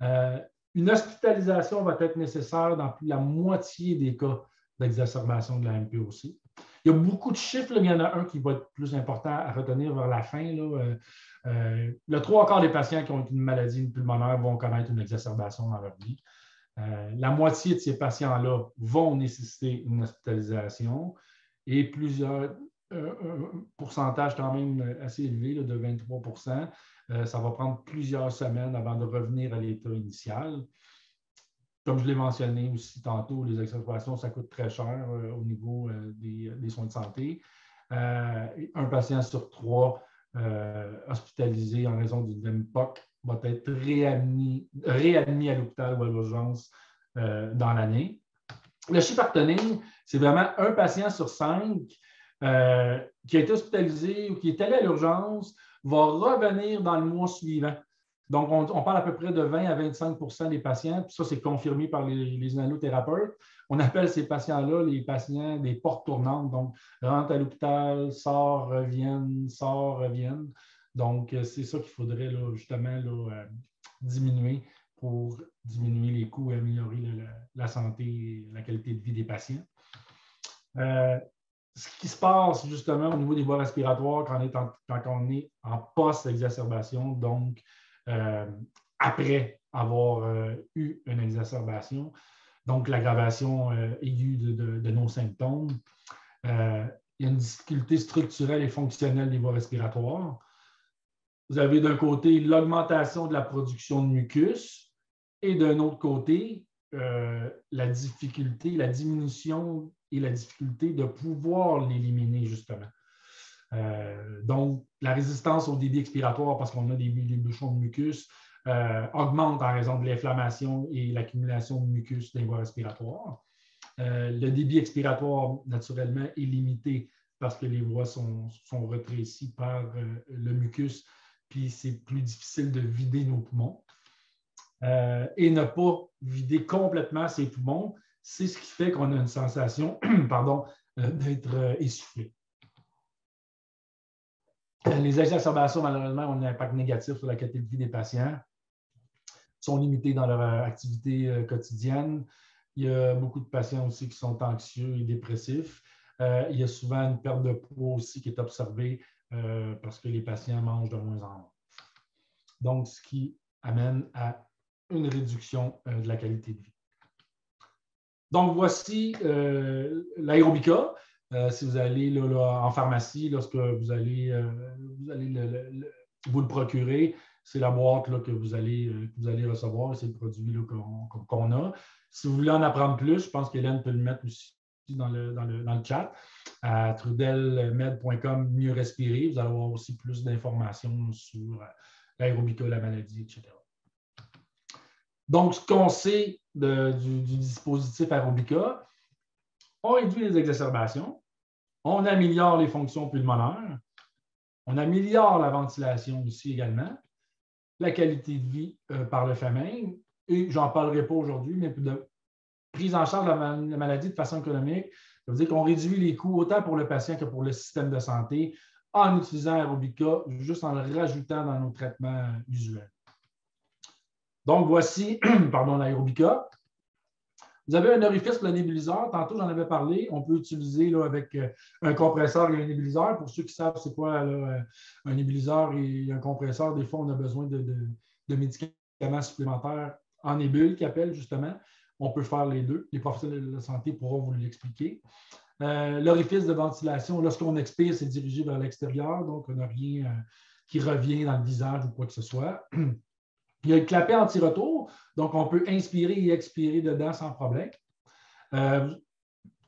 Une hospitalisation va être nécessaire dans plus de la moitié des cas d'exacerbation de la MPOC. Il y a beaucoup de chiffres, là, mais il y en a un qui va être plus important à retenir vers la fin. Là. Le 3/4 des patients qui ont une maladie pulmonaire vont connaître une exacerbation dans leur vie. La moitié de ces patients-là vont nécessiter une hospitalisation et un pourcentage quand même assez élevé là, de 23 %. Ça va prendre plusieurs semaines avant de revenir à l'état initial. Comme je l'ai mentionné aussi tantôt, les exacerbations, ça coûte très cher au niveau des soins de santé. Un patient sur 3 hospitalisé en raison d'une MPOC va être réadmis à l'hôpital ou à l'urgence dans l'année. Le chipartonine, c'est vraiment un patient sur 5 qui a été hospitalisé ou qui est allé à l'urgence va revenir dans le mois suivant. Donc, on parle à peu près de 20 à 25 % des patients, puis ça, c'est confirmé par les inhalothérapeutes. On appelle ces patients-là les patients des portes tournantes. Donc, rentrent à l'hôpital, sortent, reviennent. Donc, c'est ça qu'il faudrait là, justement là, diminuer pour diminuer les coûts et améliorer la santé et la qualité de vie des patients. Ce qui se passe justement au niveau des voies respiratoires quand on est en post-exacerbation, donc après avoir eu une exacerbation, donc l'aggravation aiguë de nos symptômes. Il y a une difficulté structurelle et fonctionnelle des voies respiratoires. Vous avez d'un côté l'augmentation de la production de mucus et d'un autre côté, la difficulté, la diminution et la difficulté de pouvoir l'éliminer, justement. Donc, la résistance au débit expiratoire, parce qu'on a des bouchons de mucus, augmente en raison de l'inflammation et l'accumulation de mucus dans les voies respiratoires. Le débit expiratoire, naturellement, est limité parce que les voies sont rétrécies par le mucus, puis c'est plus difficile de vider nos poumons. Et ne pas vider complètement ses poumons, c'est ce qui fait qu'on a une sensation d'être essoufflé. Les exacerbations, malheureusement, ont un impact négatif sur la qualité de vie des patients. Ils sont limités dans leur activité quotidienne. Il y a beaucoup de patients aussi qui sont anxieux et dépressifs. Il y a souvent une perte de poids aussi qui est observée parce que les patients mangent de moins en moins. Donc, ce qui amène à une réduction de la qualité de vie. Donc, voici l'aérobika. Si vous allez là, en pharmacie, lorsque vous allez vous le procurer, c'est la boîte là, que vous allez recevoir, c'est le produit qu'on a. Si vous voulez en apprendre plus, je pense qu'Hélène peut le mettre aussi dans le chat, à trudelmed.com, mieux respirer. Vous allez avoir aussi plus d'informations sur l'aérobika, la maladie, etc. Donc, ce qu'on sait du dispositif aérobika, on réduit les exacerbations, on améliore les fonctions pulmonaires, on améliore la ventilation aussi également, la qualité de vie par le fait même, et j'en parlerai pas aujourd'hui, mais de prise en charge de la maladie de façon économique, ça veut dire qu'on réduit les coûts autant pour le patient que pour le système de santé en utilisant aérobika, juste en le rajoutant dans nos traitements usuels. Donc, voici l'aérobika. Vous avez un orifice pour le nébuliseur. Tantôt, j'en avais parlé. On peut utiliser là, avec un compresseur et un nébuliseur. Pour ceux qui savent c'est quoi là, un nébuliseur et un compresseur, des fois, on a besoin de médicaments supplémentaires en nébule, qu'ils appellent justement. On peut faire les deux. Les professionnels de la santé pourront vous l'expliquer. L'orifice de ventilation, lorsqu'on expire, c'est dirigé vers l'extérieur. Donc, on n'a rien qui revient dans le visage ou quoi que ce soit. Il y a le clapet anti-retour, donc on peut inspirer et expirer dedans sans problème.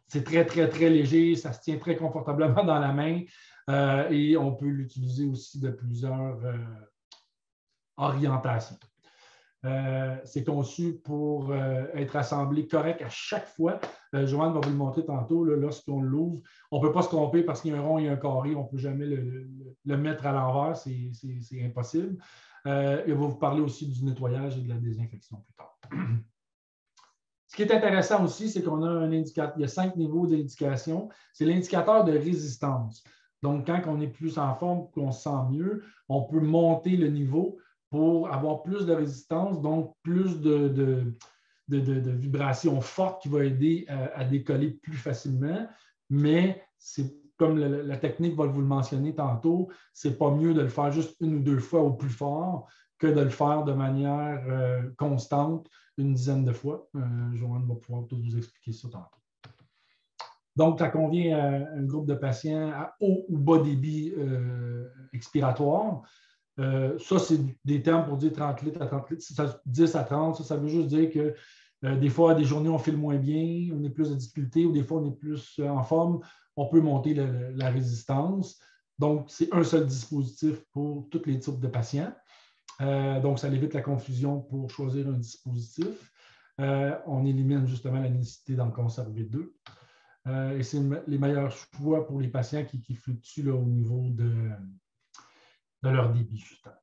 C'est très, très, très léger, ça se tient très confortablement dans la main et on peut l'utiliser aussi de plusieurs orientations. C'est conçu pour être assemblé correct à chaque fois. Joanne va vous le montrer tantôt, lorsqu'on l'ouvre. On ne peut pas se tromper parce qu'il y a un rond et un carré, on ne peut jamais le mettre à l'envers, c'est impossible. Et on va vous parler aussi du nettoyage et de la désinfection plus tard. Ce qui est intéressant aussi, c'est qu'on a un indicateur. Il y a 5 niveaux d'indication. C'est l'indicateur de résistance. Donc, quand on est plus en forme, qu'on se sent mieux, on peut monter le niveau pour avoir plus de résistance, donc plus de vibrations fortes qui vont aider à décoller plus facilement. Mais c'est comme la technique va vous le mentionner tantôt, c'est pas mieux de le faire juste 1 ou 2 fois au plus fort que de le faire de manière constante une dizaine de fois. Joanne va pouvoir tout vous expliquer ça tantôt. Donc, ça convient à un groupe de patients à haut ou bas débit expiratoire. Ça, c'est des termes pour dire 30 litres à 30 litres. 10 à 30, ça veut juste dire que des fois, des journées, on file moins bien, on a plus de difficultés, ou des fois, on est plus en forme, on peut monter la résistance. Donc, c'est un seul dispositif pour tous les types de patients. Donc, ça évite la confusion pour choisir un dispositif. On élimine justement la nécessité d'en conserver deux. Et c'est les meilleurs choix pour les patients qui fluctuent là, au niveau de leur débit, justement.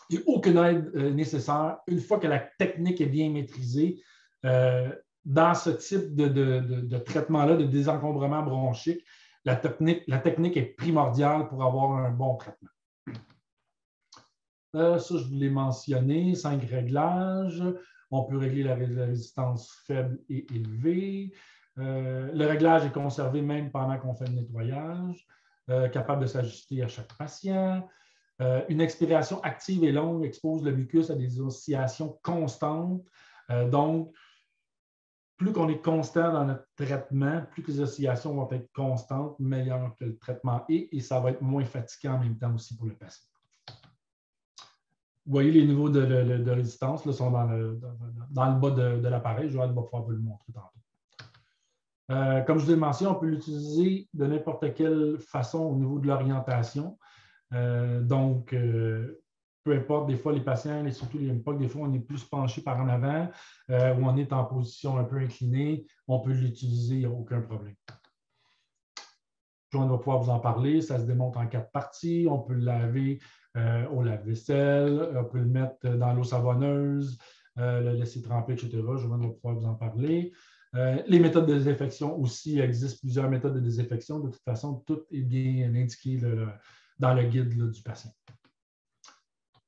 Il n'y a aucune aide nécessaire. Une fois que la technique est bien maîtrisée, dans ce type de traitement-là, de désencombrement bronchique, la technique est primordiale pour avoir un bon traitement. Ça, je vous l'ai mentionné, 5 réglages. On peut régler la résistance faible et élevée. Le réglage est conservé même pendant qu'on fait le nettoyage, capable de s'ajuster à chaque patient. Une expiration active et longue expose le mucus à des oscillations constantes. Donc, plus qu'on est constant dans notre traitement, plus que les oscillations vont être constantes, meilleur que le traitement est, et ça va être moins fatigant en même temps aussi pour le patient. Vous voyez, les niveaux de résistance là, sont dans le bas de l'appareil. Joanne va pouvoir vous le montrer tantôt. Comme je vous l'ai mentionné, on peut l'utiliser de n'importe quelle façon au niveau de l'orientation. Donc, peu importe, des fois, les patients, et surtout les MPOC, des fois, on est plus penché par en avant ou on est en position un peu inclinée. On peut l'utiliser, il n'y a aucun problème. On va pouvoir vous en parler. Ça se démonte en 4 parties. On peut le laver au lave-vaisselle. On peut le mettre dans l'eau savonneuse, le laisser tremper, etc. Je vais pouvoir vous en parler. Les méthodes de désinfection aussi, il existe plusieurs méthodes de désinfection. De toute façon, tout est bien indiqué dans le guide là, du patient.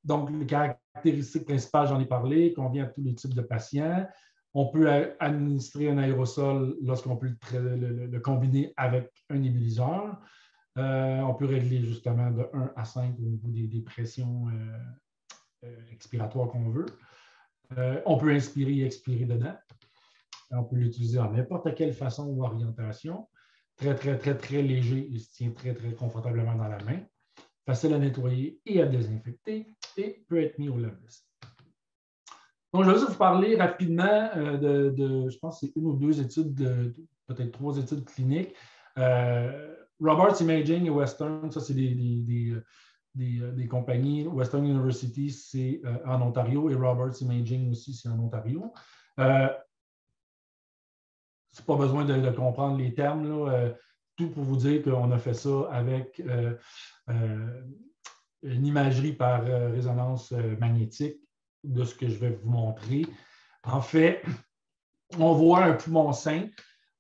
Donc, les caractéristiques principales, j'en ai parlé, convient à tous les types de patients. On peut administrer un aérosol lorsqu'on peut le combiner avec un nébuliseur. On peut régler justement de 1 à 5 au niveau des pressions expiratoires qu'on veut. On peut inspirer et expirer dedans. On peut l'utiliser en n'importe quelle façon ou orientation. Très, très, très, très léger. Il se tient très, très confortablement dans la main. Facile à nettoyer et à désinfecter et peut être mis au lave-vaisselle. Donc, je vais juste vous parler rapidement je pense que c'est 1 ou 2 études, peut-être 3 études cliniques. Robarts Imaging et Western, ça, c'est des compagnies. Western University, c'est en Ontario et Robarts Imaging aussi, c'est en Ontario. C'est pas besoin de comprendre les termes, là. Tout pour vous dire qu'on a fait ça avec une imagerie par résonance magnétique de ce que je vais vous montrer. En fait, on voit un poumon sain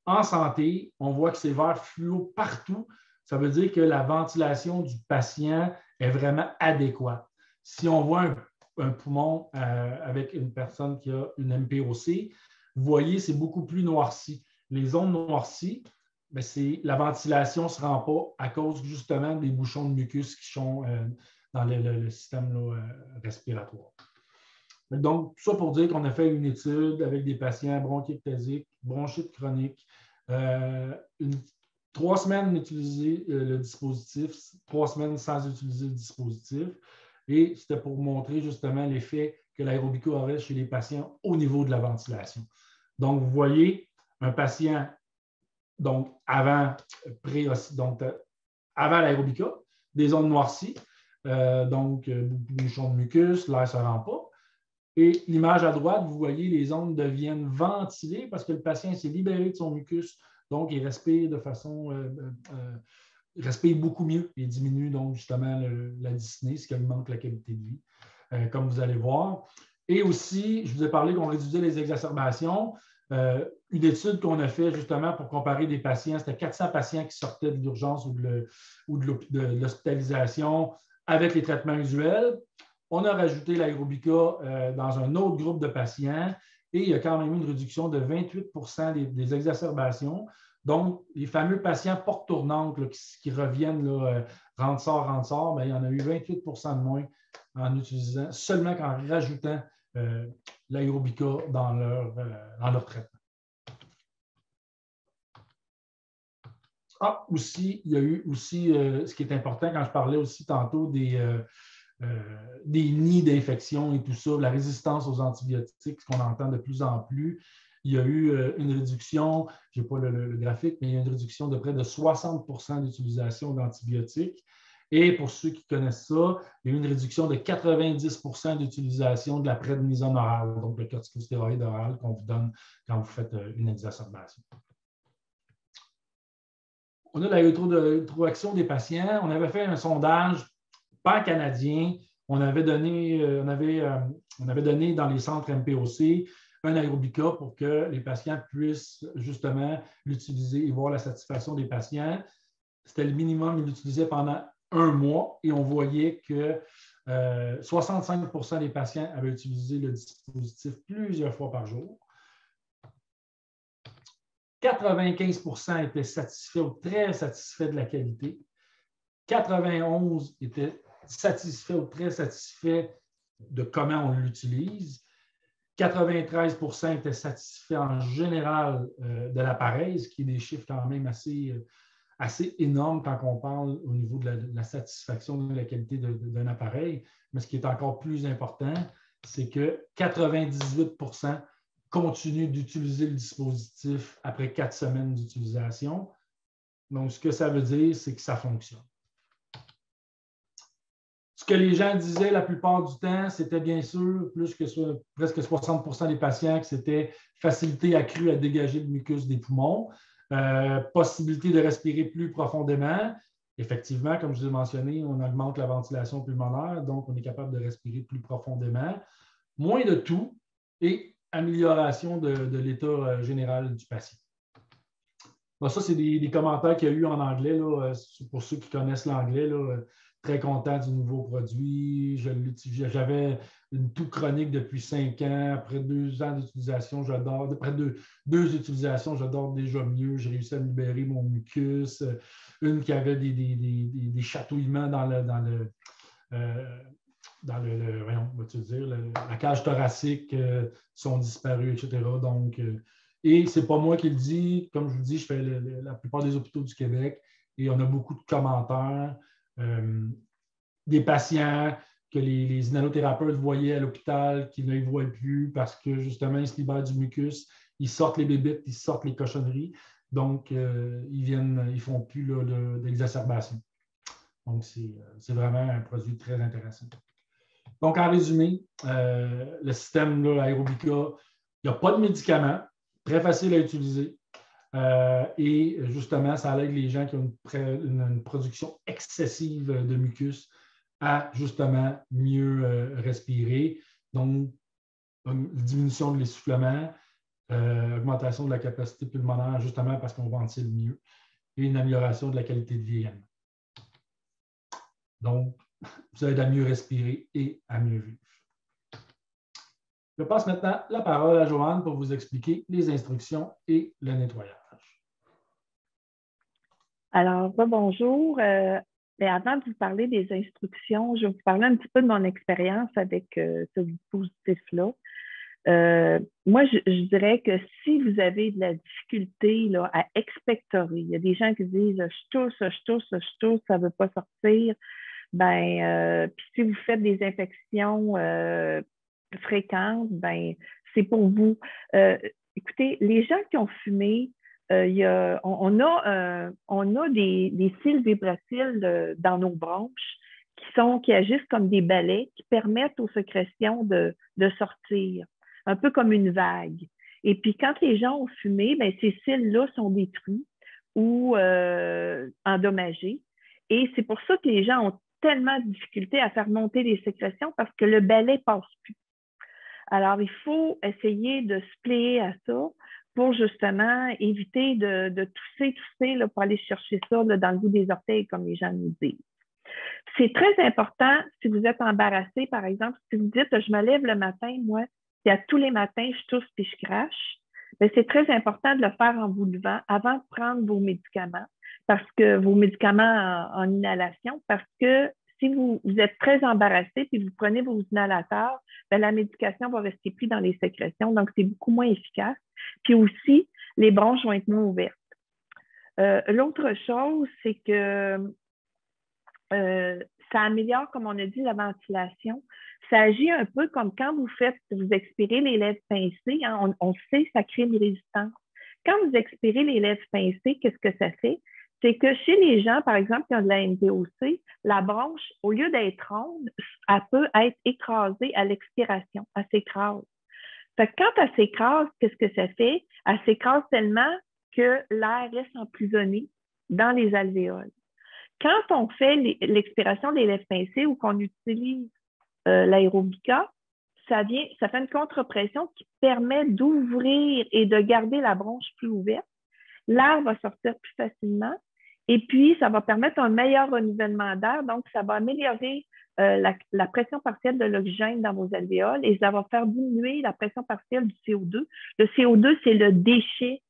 en santé. On voit que c'est vert fluo partout. Ça veut dire que la ventilation du patient est vraiment adéquate. Si on voit un poumon avec une personne qui a une MPOC, vous voyez, c'est beaucoup plus noirci. Les zones noircies, bien, la ventilation ne se rend pas à cause justement des bouchons de mucus qui sont dans le système là, respiratoire. Donc, tout ça pour dire qu'on a fait une étude avec des patients bronchiectasiques, bronchite chronique. 3 semaines d'utiliser le dispositif, 3 semaines sans utiliser le dispositif. Et c'était pour montrer justement l'effet que l'aérobika aurait chez les patients au niveau de la ventilation. Donc, vous voyez un patient donc avant l'aérobika, des zones noircies, donc bouchons de mucus, l'air ne se rend pas. Et l'image à droite, vous voyez, les zones deviennent ventilées parce que le patient s'est libéré de son mucus, donc il respire de façon, il respire beaucoup mieux et diminue donc justement la dyspnée, ce qui augmente la qualité de vie, comme vous allez voir. Et aussi, je vous ai parlé qu'on réduisait les exacerbations. Une étude qu'on a faite justement pour comparer des patients, c'était 400 patients qui sortaient de l'urgence ou de l'hospitalisation avec les traitements usuels. On a rajouté l'aérobika dans un autre groupe de patients et il y a quand même eu une réduction de 28 des exacerbations. Donc, les fameux patients porte tournantes là, qui reviennent, rentre-sort, ben, il y en a eu 28 de moins en utilisant, seulement qu'en rajoutant l'aérobika dans leur traitement. aussi, il y a eu aussi, ce qui est important quand je parlais aussi tantôt des nids d'infection et tout ça, la résistance aux antibiotiques, ce qu'on entend de plus en plus. Il y a eu une réduction, je n'ai pas le graphique, mais il y a une réduction de près de 60 d'utilisation d'antibiotiques. Et pour ceux qui connaissent ça, il y a eu une réduction de 90 d'utilisation de la prednisone orale, donc le corticostéroïde oral qu'on vous donne quand vous faites une exacerbation. On a la rétroaction des patients. On avait fait un sondage pan-canadien. On avait donné dans les centres MPOC un aérobica pour que les patients puissent justement l'utiliser et voir la satisfaction des patients. C'était le minimum, ils l'utilisaient pendant 1 mois et on voyait que 65 des patients avaient utilisé le dispositif plusieurs fois par jour. 95 étaient satisfaits ou très satisfaits de la qualité. 91 étaient satisfaits ou très satisfaits de comment on l'utilise. 93 étaient satisfaits en général de l'appareil, ce qui est des chiffres quand même assez énormes quand on parle au niveau de la satisfaction de la qualité d'un appareil. Mais ce qui est encore plus important, c'est que 98 continuent d'utiliser le dispositif après 4 semaines d'utilisation. Donc, ce que ça veut dire, c'est que ça fonctionne. Ce que les gens disaient la plupart du temps, c'était bien sûr, presque 60 des patients, que c'était facilité accrue à dégager le mucus des poumons, possibilité de respirer plus profondément. Effectivement, comme je vous ai mentionné, on augmente la ventilation pulmonaire, donc on est capable de respirer plus profondément. Moins de toux et amélioration de l'état général du patient. Bon, ça, c'est des commentaires qu'il y a eu en anglais. Là, pour ceux qui connaissent l'anglais, très content du nouveau produit. J'avais une toux chronique depuis 5 ans. Après 2 ans d'utilisation, j'adore. Après deux utilisations, j'adore déjà mieux. J'ai réussi à me libérer mon mucus. Une qui avait des chatouillements dans voyons, vas-tu dire, la cage thoracique sont disparus, etc. Donc, et ce n'est pas moi qui le dis. Comme je vous dis, je fais la plupart des hôpitaux du Québec et on a beaucoup de commentaires. Des patients que les inhalothérapeutes voyaient à l'hôpital, qui ne les voient plus parce que justement, ils se libèrent du mucus, ils sortent les bébites, ils sortent les cochonneries. Donc, ils ne font plus d'exacerbation. Donc, c'est vraiment un produit très intéressant. Donc, en résumé, le système Aerobica, il n'y a pas de médicaments, très facile à utiliser. Et justement, ça aide les gens qui ont une production excessive de mucus à justement mieux respirer. Donc, une diminution de l'essoufflement, augmentation de la capacité pulmonaire, justement parce qu'on ventile mieux, et une amélioration de la qualité de vie également. Donc, ça aide à mieux respirer et à mieux vivre. Je passe maintenant la parole à Joanne pour vous expliquer les instructions et le nettoyage. Alors, bonjour. Mais avant de vous parler des instructions, je vais vous parler un petit peu de mon expérience avec ce dispositif-là. Moi, je dirais que si vous avez de la difficulté là, à expectorer, il y a des gens qui disent je tousse, ça ne veut pas sortir. Puis si vous faites des infections fréquentes, c'est pour vous. Écoutez, les gens qui ont fumé, on a des cils vibratiles dans nos bronches qui agissent comme des balais qui permettent aux sécrétions de sortir, un peu comme une vague. Et puis, quand les gens ont fumé, ces cils-là sont détruits ou endommagés. Et c'est pour ça que les gens ont tellement de difficulté à faire monter les sécrétions parce que le balai ne passe plus. Alors, il faut essayer de se plier à ça pour justement éviter de tousser là, pour aller chercher ça là, dans le bout des orteils, comme les gens nous disent. C'est très important, si vous êtes embarrassé, par exemple, si vous dites « je me lève le matin, moi, et à tous les matins, je tousse puis je crache », c'est très important de le faire en vous levant avant de prendre vos médicaments, parce que vos médicaments en inhalation, parce que si vous êtes très embarrassé et vous prenez vos inhalateurs, la médication va rester prise dans les sécrétions, donc c'est beaucoup moins efficace. Puis aussi, les bronches vont être moins ouvertes. L'autre chose, c'est que ça améliore, comme on a dit, la ventilation. Ça agit un peu comme quand vous expirez les lèvres pincées, hein, on sait que ça crée une résistance. Quand vous expirez les lèvres pincées, qu'est-ce que ça fait? C'est que chez les gens, par exemple, qui ont de la MPOC, la bronche, au lieu d'être ronde, elle peut être écrasée à l'expiration. Elle s'écrase. Fait que quand elle s'écrase, qu'est-ce que ça fait? Elle s'écrase tellement que l'air reste emprisonné dans les alvéoles. Quand on fait l'expiration des lèvres pincées ou qu'on utilise l'aérobika, ça fait une contre-pression qui permet d'ouvrir et de garder la bronche plus ouverte. L'air va sortir plus facilement et puis ça va permettre un meilleur renouvellement d'air. Donc, ça va améliorer la pression partielle de l'oxygène dans vos alvéoles et ça va faire diminuer la pression partielle du CO2. Le CO2, c'est le déchet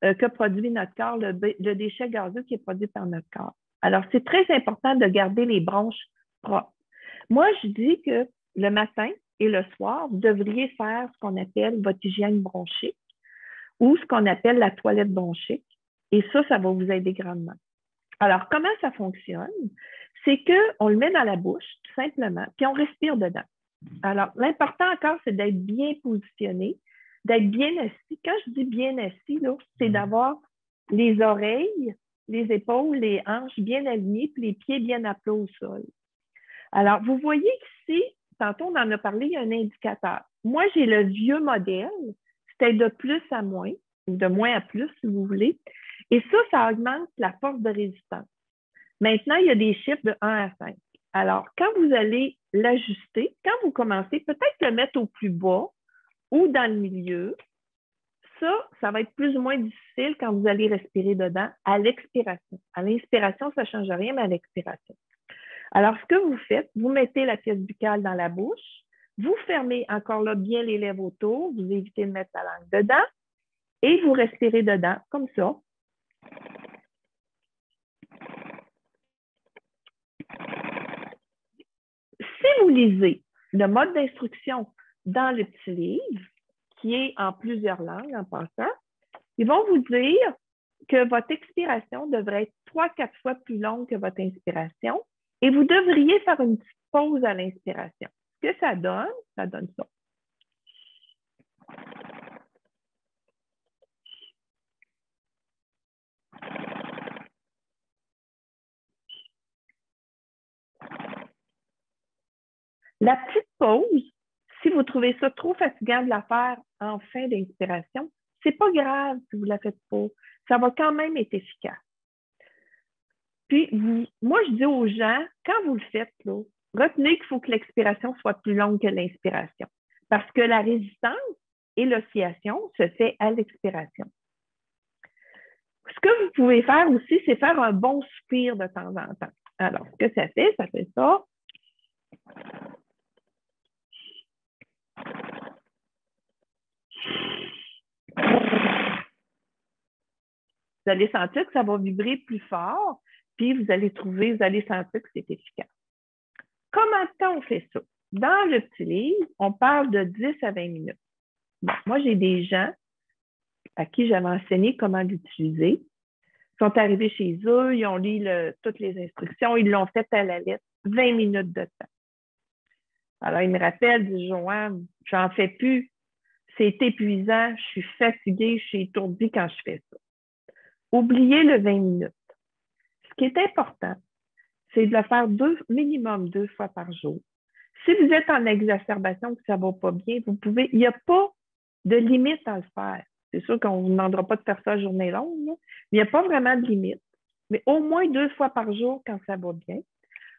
que produit notre corps, le déchet gazeux qui est produit par notre corps. Alors, c'est très important de garder les bronches propres. Moi, je dis que le matin et le soir, vous devriez faire ce qu'on appelle votre hygiène bronchique ou ce qu'on appelle la toilette bronchique. Et ça va vous aider grandement. Alors, comment ça fonctionne? C'est qu'on le met dans la bouche, tout simplement, puis on respire dedans. Alors, l'important encore, c'est d'être bien positionné, d'être bien assis. Quand je dis bien assis, c'est d'avoir les oreilles, les épaules, les hanches bien alignées, puis les pieds bien à plat au sol. Alors, vous voyez qu'ici, tantôt on en a parlé, il y a un indicateur. Moi, j'ai le vieux modèle, c'était de plus à moins, ou de moins à plus, si vous voulez. Et ça augmente la force de résistance. Maintenant, il y a des chiffres de 1 à 5. Alors, quand vous allez l'ajuster, quand vous commencez, peut-être le mettre au plus bas ou dans le milieu, ça va être plus ou moins difficile quand vous allez respirer dedans à l'expiration. À l'inspiration, ça ne change rien, mais à l'expiration. Alors, ce que vous faites, vous mettez la pièce buccale dans la bouche, vous fermez encore là bien les lèvres autour, vous évitez de mettre la langue dedans et vous respirez dedans comme ça. Si vous lisez le mode d'instruction dans le petit livre, qui est en plusieurs langues en passant, ils vont vous dire que votre expiration devrait être 3-4 fois plus longue que votre inspiration et vous devriez faire une petite pause à l'inspiration. Ce que ça donne ça. La petite pause, si vous trouvez ça trop fatigant de la faire en fin d'inspiration, c'est pas grave si vous la faites pas. Ça va quand même être efficace. Puis, moi, je dis aux gens, quand vous le faites, là, retenez qu'il faut que l'expiration soit plus longue que l'inspiration. Parce que la résistance et l'oscillation se fait à l'expiration. Ce que vous pouvez faire aussi, c'est faire un bon soupir de temps en temps. Alors, ce que ça fait ça. Vous allez sentir que ça va vibrer plus fort, puis vous allez sentir que c'est efficace. Comment de temps on fait ça? Dans le petit livre, on parle de 10 à 20 minutes. Bon, moi, j'ai des gens à qui j'avais enseigné comment l'utiliser. Ils sont arrivés chez eux, ils ont lu toutes les instructions, ils l'ont fait à la lettre, 20 minutes de temps. Alors, ils me rappellent, ils disent, Joanne, j'en fais plus. C'est épuisant, je suis fatiguée, je suis étourdie quand je fais ça. Oubliez le 20 minutes. Ce qui est important, c'est de le faire minimum 2 fois par jour. Si vous êtes en exacerbation, que ça ne va pas bien, il n'y a pas de limite à le faire. C'est sûr qu'on ne vous demandera pas de faire ça journée longue, mais il n'y a pas vraiment de limite. Mais au moins 2 fois par jour quand ça va bien.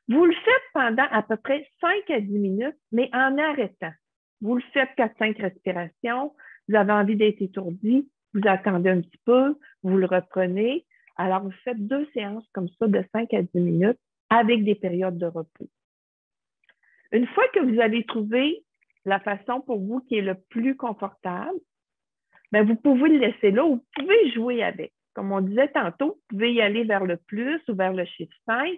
Vous le faites pendant à peu près 5 à 10 minutes, mais en arrêtant. Vous le faites 4-5 respirations, vous avez envie d'être étourdi, vous attendez un petit peu, vous le reprenez. Alors, vous faites 2 séances comme ça de 5 à 10 minutes avec des périodes de repos. Une fois que vous avez trouvé la façon pour vous qui est le plus confortable, bien, vous pouvez le laisser là ou vous pouvez jouer avec. Comme on disait tantôt, vous pouvez y aller vers le plus ou vers le chiffre 5.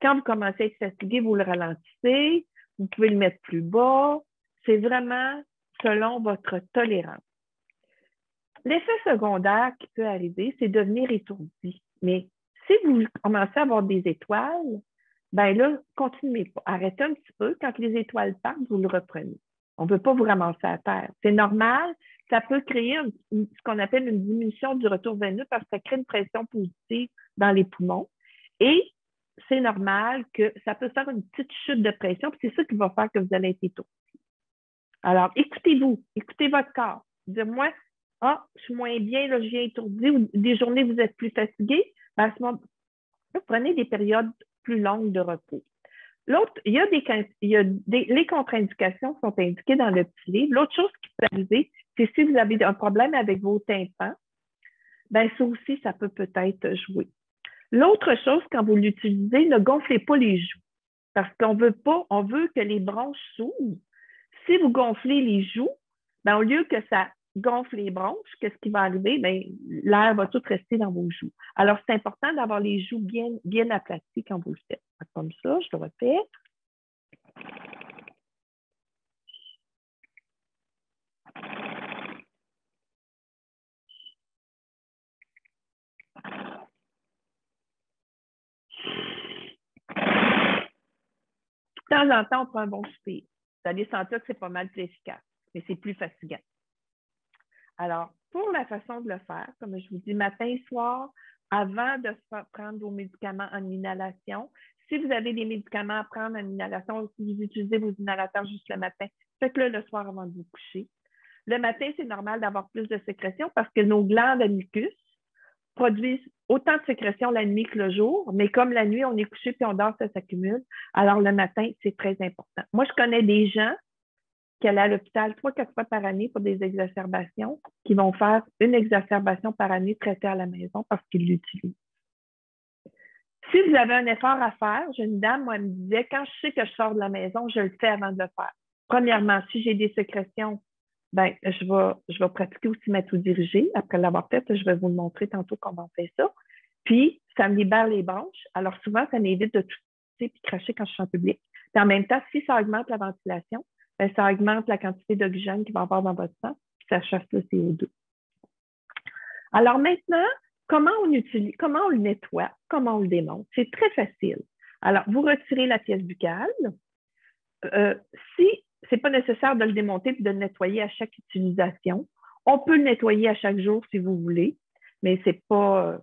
Quand vous commencez à être fatigué, vous le ralentissez. Vous pouvez le mettre plus bas. C'est vraiment selon votre tolérance. L'effet secondaire qui peut arriver, c'est devenir étourdi. Mais si vous commencez à avoir des étoiles, ben là, continuez pas. Arrêtez un petit peu. Quand les étoiles partent, vous le reprenez. On ne peut pas vous ramasser à terre. C'est normal. Ça peut créer ce qu'on appelle une diminution du retour veineux parce que ça crée une pression positive dans les poumons. Et c'est normal que ça peut faire une petite chute de pression, puis c'est ça qui va faire que vous allez être étourdi. Alors, écoutez-vous, écoutez votre corps. Dites-moi, ah, je suis moins bien, là, je viens étourdi, ou des journées vous êtes plus fatigué, ben à ce moment, prenez des périodes plus longues de repos. L'autre, les contre-indications sont indiquées dans le petit livre. L'autre chose qui peut arriver, c'est si vous avez un problème avec vos tympans, ben ça aussi, ça peut peut-être jouer. L'autre chose, quand vous l'utilisez, ne gonflez pas les joues. Parce qu'on veut pas, on veut que les bronches s'ouvrent. Si vous gonflez les joues, ben, au lieu que ça gonfle les bronches, qu'est-ce qui va arriver? Ben, l'air va tout rester dans vos joues. Alors, c'est important d'avoir les joues bien aplaties quand vous le faites. Comme ça, je le répète. De temps en temps, on prend un bon soupir. Vous allez sentir que c'est pas mal plus efficace, mais c'est plus fatigant. Alors, pour la façon de le faire, comme je vous dis, matin et soir, avant de prendre vos médicaments en inhalation, si vous avez des médicaments à prendre en inhalation, si vous utilisez vos inhalateurs juste le matin, faites-le le soir avant de vous coucher. Le matin, c'est normal d'avoir plus de sécrétion parce que nos glandes à mucus produisent autant de sécrétion la nuit que le jour, mais comme la nuit, on est couché puis on dort, ça s'accumule. Alors, le matin, c'est très important. Moi, je connais des gens qui allaient à l'hôpital 3-4 fois par année pour des exacerbations, qui vont faire une exacerbation par année traitée à la maison parce qu'ils l'utilisent. Si vous avez un effort à faire, j'ai une dame, moi, elle me disait, quand je sais que je sors de la maison, je le fais avant de le faire. Premièrement, si j'ai des sécrétions, ben, je vais pratiquer aussi ma toux dirigée. Après l'avoir faite, je vais vous le montrer tantôt comment on fait ça. Puis, ça me libère les bronches. Alors, souvent, ça m'évite de tousser et cracher quand je suis en public. Puis, en même temps, si ça augmente la ventilation, ben, ça augmente la quantité d'oxygène qu'il va y avoir dans votre sang, puis ça chasse le CO2. Alors maintenant, comment on le nettoie, comment on le démonte? C'est très facile. Alors, vous retirez la pièce buccale. Si ce n'est pas nécessaire de le démonter et de le nettoyer à chaque utilisation, on peut le nettoyer à chaque jour si vous voulez, mais ce n'est pas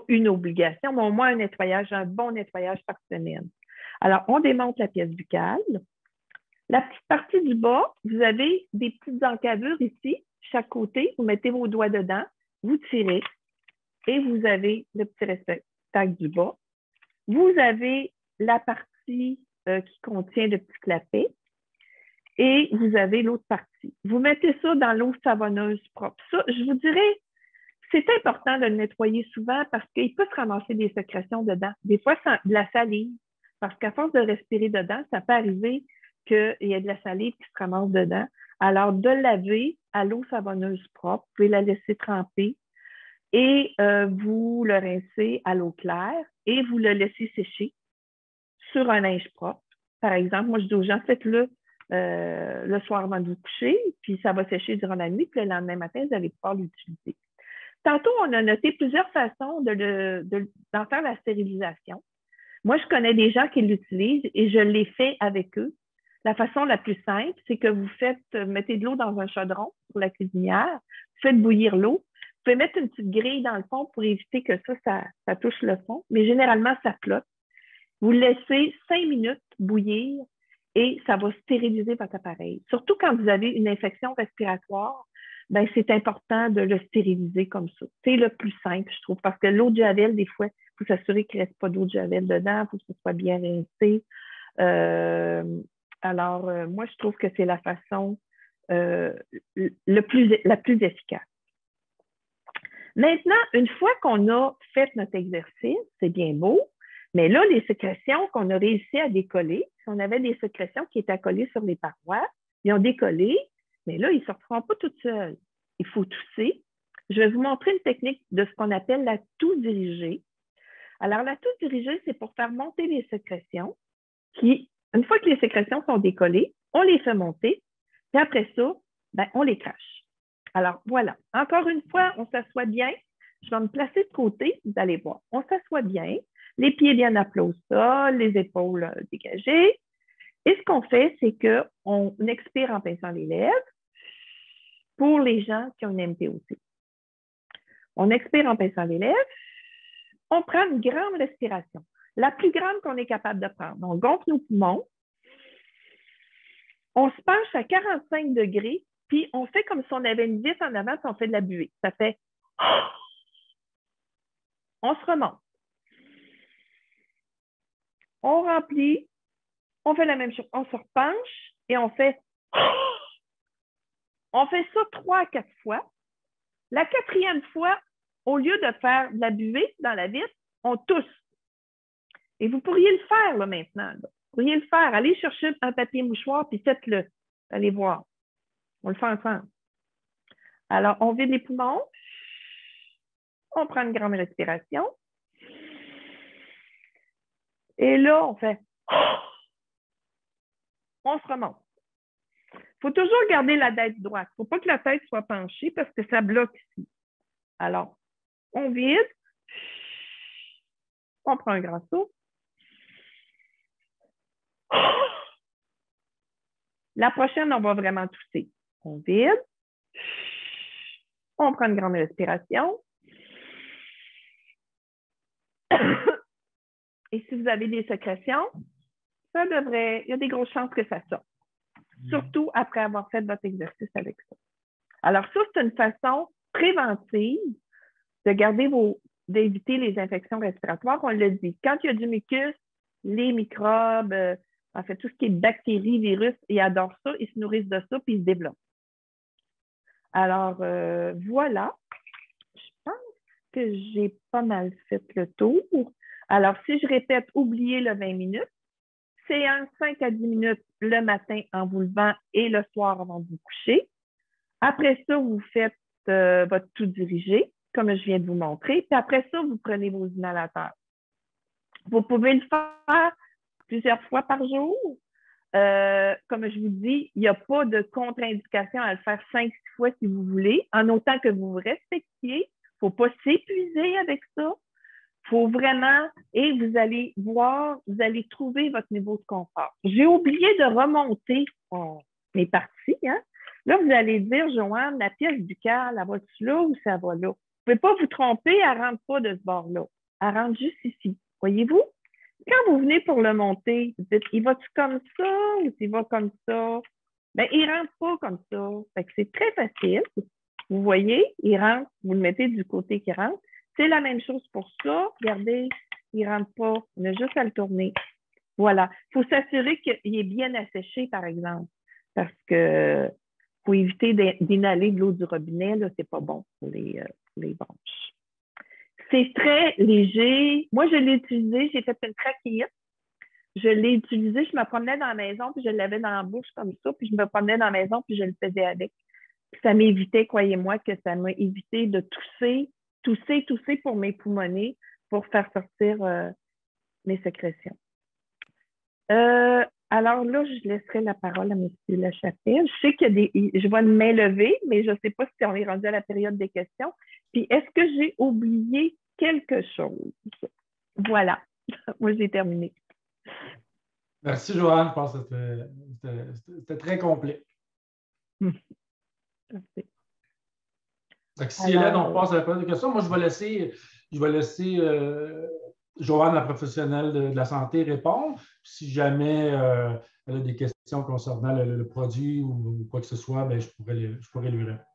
une obligation, mais au moins un bon nettoyage par semaine. Alors, on démonte la pièce buccale. La petite partie du bas, vous avez des petites encavures ici, chaque côté. Vous mettez vos doigts dedans, vous tirez et vous avez le petit réceptacle du bas. Vous avez la partie qui contient le petit clapet et vous avez l'autre partie. Vous mettez ça dans l'eau savonneuse propre. Ça, je vous dirais, c'est important de le nettoyer souvent parce qu'il peut se ramasser des sécrétions dedans. Des fois, c'est de la salive, parce qu'à force de respirer dedans, ça peut arriver qu'il y ait de la salive qui se ramasse dedans. Alors, de le laver à l'eau savonneuse propre, vous pouvez la laisser tremper et vous le rincez à l'eau claire et vous le laissez sécher sur un linge propre. Par exemple, moi, je dis aux gens, faites-le le soir avant de vous coucher, puis ça va sécher durant la nuit, puis le lendemain matin, vous allez pouvoir l'utiliser. Tantôt, on a noté plusieurs façons d'en faire la stérilisation. Moi, je connais des gens qui l'utilisent et je l'ai fait avec eux. La façon la plus simple, c'est que vous mettez de l'eau dans un chaudron pour la cuisinière, vous faites bouillir l'eau, vous pouvez mettre une petite grille dans le fond pour éviter que ça touche le fond, mais généralement, ça flotte. Vous laissez 5 minutes bouillir et ça va stériliser votre appareil. Surtout quand vous avez une infection respiratoire, ben, c'est important de le stériliser comme ça. C'est le plus simple, je trouve, parce que l'eau de Javel, des fois, il faut s'assurer qu'il ne reste pas d'eau de Javel dedans, il faut que ce soit bien rincé. Moi, je trouve que c'est la façon la plus efficace. Maintenant, une fois qu'on a fait notre exercice, c'est bien beau, mais là, les sécrétions qu'on a réussi à décoller, si on avait des sécrétions qui étaient collées sur les parois, ils ont décollé, mais là, ils ne sortiront pas toutes seules. Il faut tousser. Je vais vous montrer une technique de ce qu'on appelle la toux dirigée. Alors, la toux dirigée, c'est pour faire monter les sécrétions qui, une fois que les sécrétions sont décollées, on les fait monter, puis après ça, ben, on les crache. Alors, voilà. Encore une fois, on s'assoit bien. Je vais me placer de côté, vous allez voir. On s'assoit bien, les pieds bien à plat au sol, les épaules dégagées. Et ce qu'on fait, c'est qu'on expire en pinçant les lèvres pour les gens qui ont une MPOC. On expire en pinçant les lèvres. On prend une grande respiration, la plus grande qu'on est capable de prendre. On gonfle nos poumons. On se penche à 45 degrés, puis on fait comme si on avait une vis en avant, puis on fait de la buée. Ça fait... On se remonte. On remplit. On fait la même chose. On se repenche et on fait... On fait ça 3 à 4 fois. La 4e fois, au lieu de faire de la buée dans la vis, on tousse. Et vous pourriez le faire là, maintenant. Là. Vous pourriez le faire. Allez chercher un papier mouchoir puis faites-le. Allez voir. On le fait ensemble. Alors, on vide les poumons. On prend une grande respiration. Et là, on fait... On se remonte. Il faut toujours garder la tête droite. Il ne faut pas que la tête soit penchée parce que ça bloque ici. Alors, on vide. On prend un grand souffle. La prochaine, on va vraiment tousser. On vide. On prend une grande respiration. Et si vous avez des sécrétions, ça devrait, il y a des grosses chances que ça sorte. Surtout après avoir fait votre exercice avec ça. Alors, ça, c'est une façon préventive de garder d'éviter les infections respiratoires. On le dit. Quand il y a du mucus, les microbes, en fait, tout ce qui est bactéries, virus, ils adorent ça, ils se nourrissent de ça, puis ils se développent. Alors, voilà. Je pense que j'ai pas mal fait le tour. Alors, si je répète, oubliez le 20 minutes. Séance 5 à 10 minutes le matin en vous levant et le soir avant de vous coucher. Après ça, vous faites votre tout dirigé, comme je viens de vous montrer. Puis après ça, vous prenez vos inhalateurs. Vous pouvez le faire plusieurs fois par jour. Comme je vous dis, il n'y a pas de contre-indication à le faire 5-6 fois si vous voulez, en autant que vous vous respectiez. Il ne faut pas s'épuiser avec ça. Il faut vraiment, et vous allez voir, vous allez trouver votre niveau de confort. J'ai oublié de remonter mes parties. Hein? Là, vous allez dire, Joanne, la pièce buccale, elle va-tu là ou ça va là? Vous ne pouvez pas vous tromper, elle ne rentre pas de ce bord-là. Elle rentre juste ici. Voyez-vous? Quand vous venez pour le monter, vous dites, il va-tu comme ça ou il va comme ça? Bien, il ne rentre pas comme ça. Fait que c'est très facile. Vous voyez, il rentre, vous le mettez du côté qui rentre. C'est la même chose pour ça. Regardez, il ne rentre pas. On a juste à le tourner. Voilà. Il faut s'assurer qu'il est bien asséché, par exemple, parce que faut éviter d'inhaler de l'eau du robinet. Ce n'est pas bon pour les bronches. C'est très léger. Moi, je l'ai utilisé. J'ai fait une trachéite. Je l'ai utilisé. Je me promenais dans la maison, puis je l'avais dans la bouche comme ça, puis je me promenais dans la maison, puis je le faisais avec. Puis ça m'évitait, croyez-moi, que ça m'a évité de tousser pour m'époumoner, pour faire sortir mes sécrétions. Alors là, je laisserai la parole à M. Lachapelle. Je sais je vois une main levée, mais je ne sais pas si on est rendu à la période des questions. Puis, est-ce que j'ai oublié quelque chose? Voilà. Moi, j'ai terminé. Merci, Joanne. Je pense que c'était très complet. Merci. Donc, si Hélène, on passe à la période des questions, moi, je vais laisser Joanne, la professionnelle de la santé, répondre. Si jamais elle a des questions concernant le produit ou quoi que ce soit, bien, je pourrais lui répondre.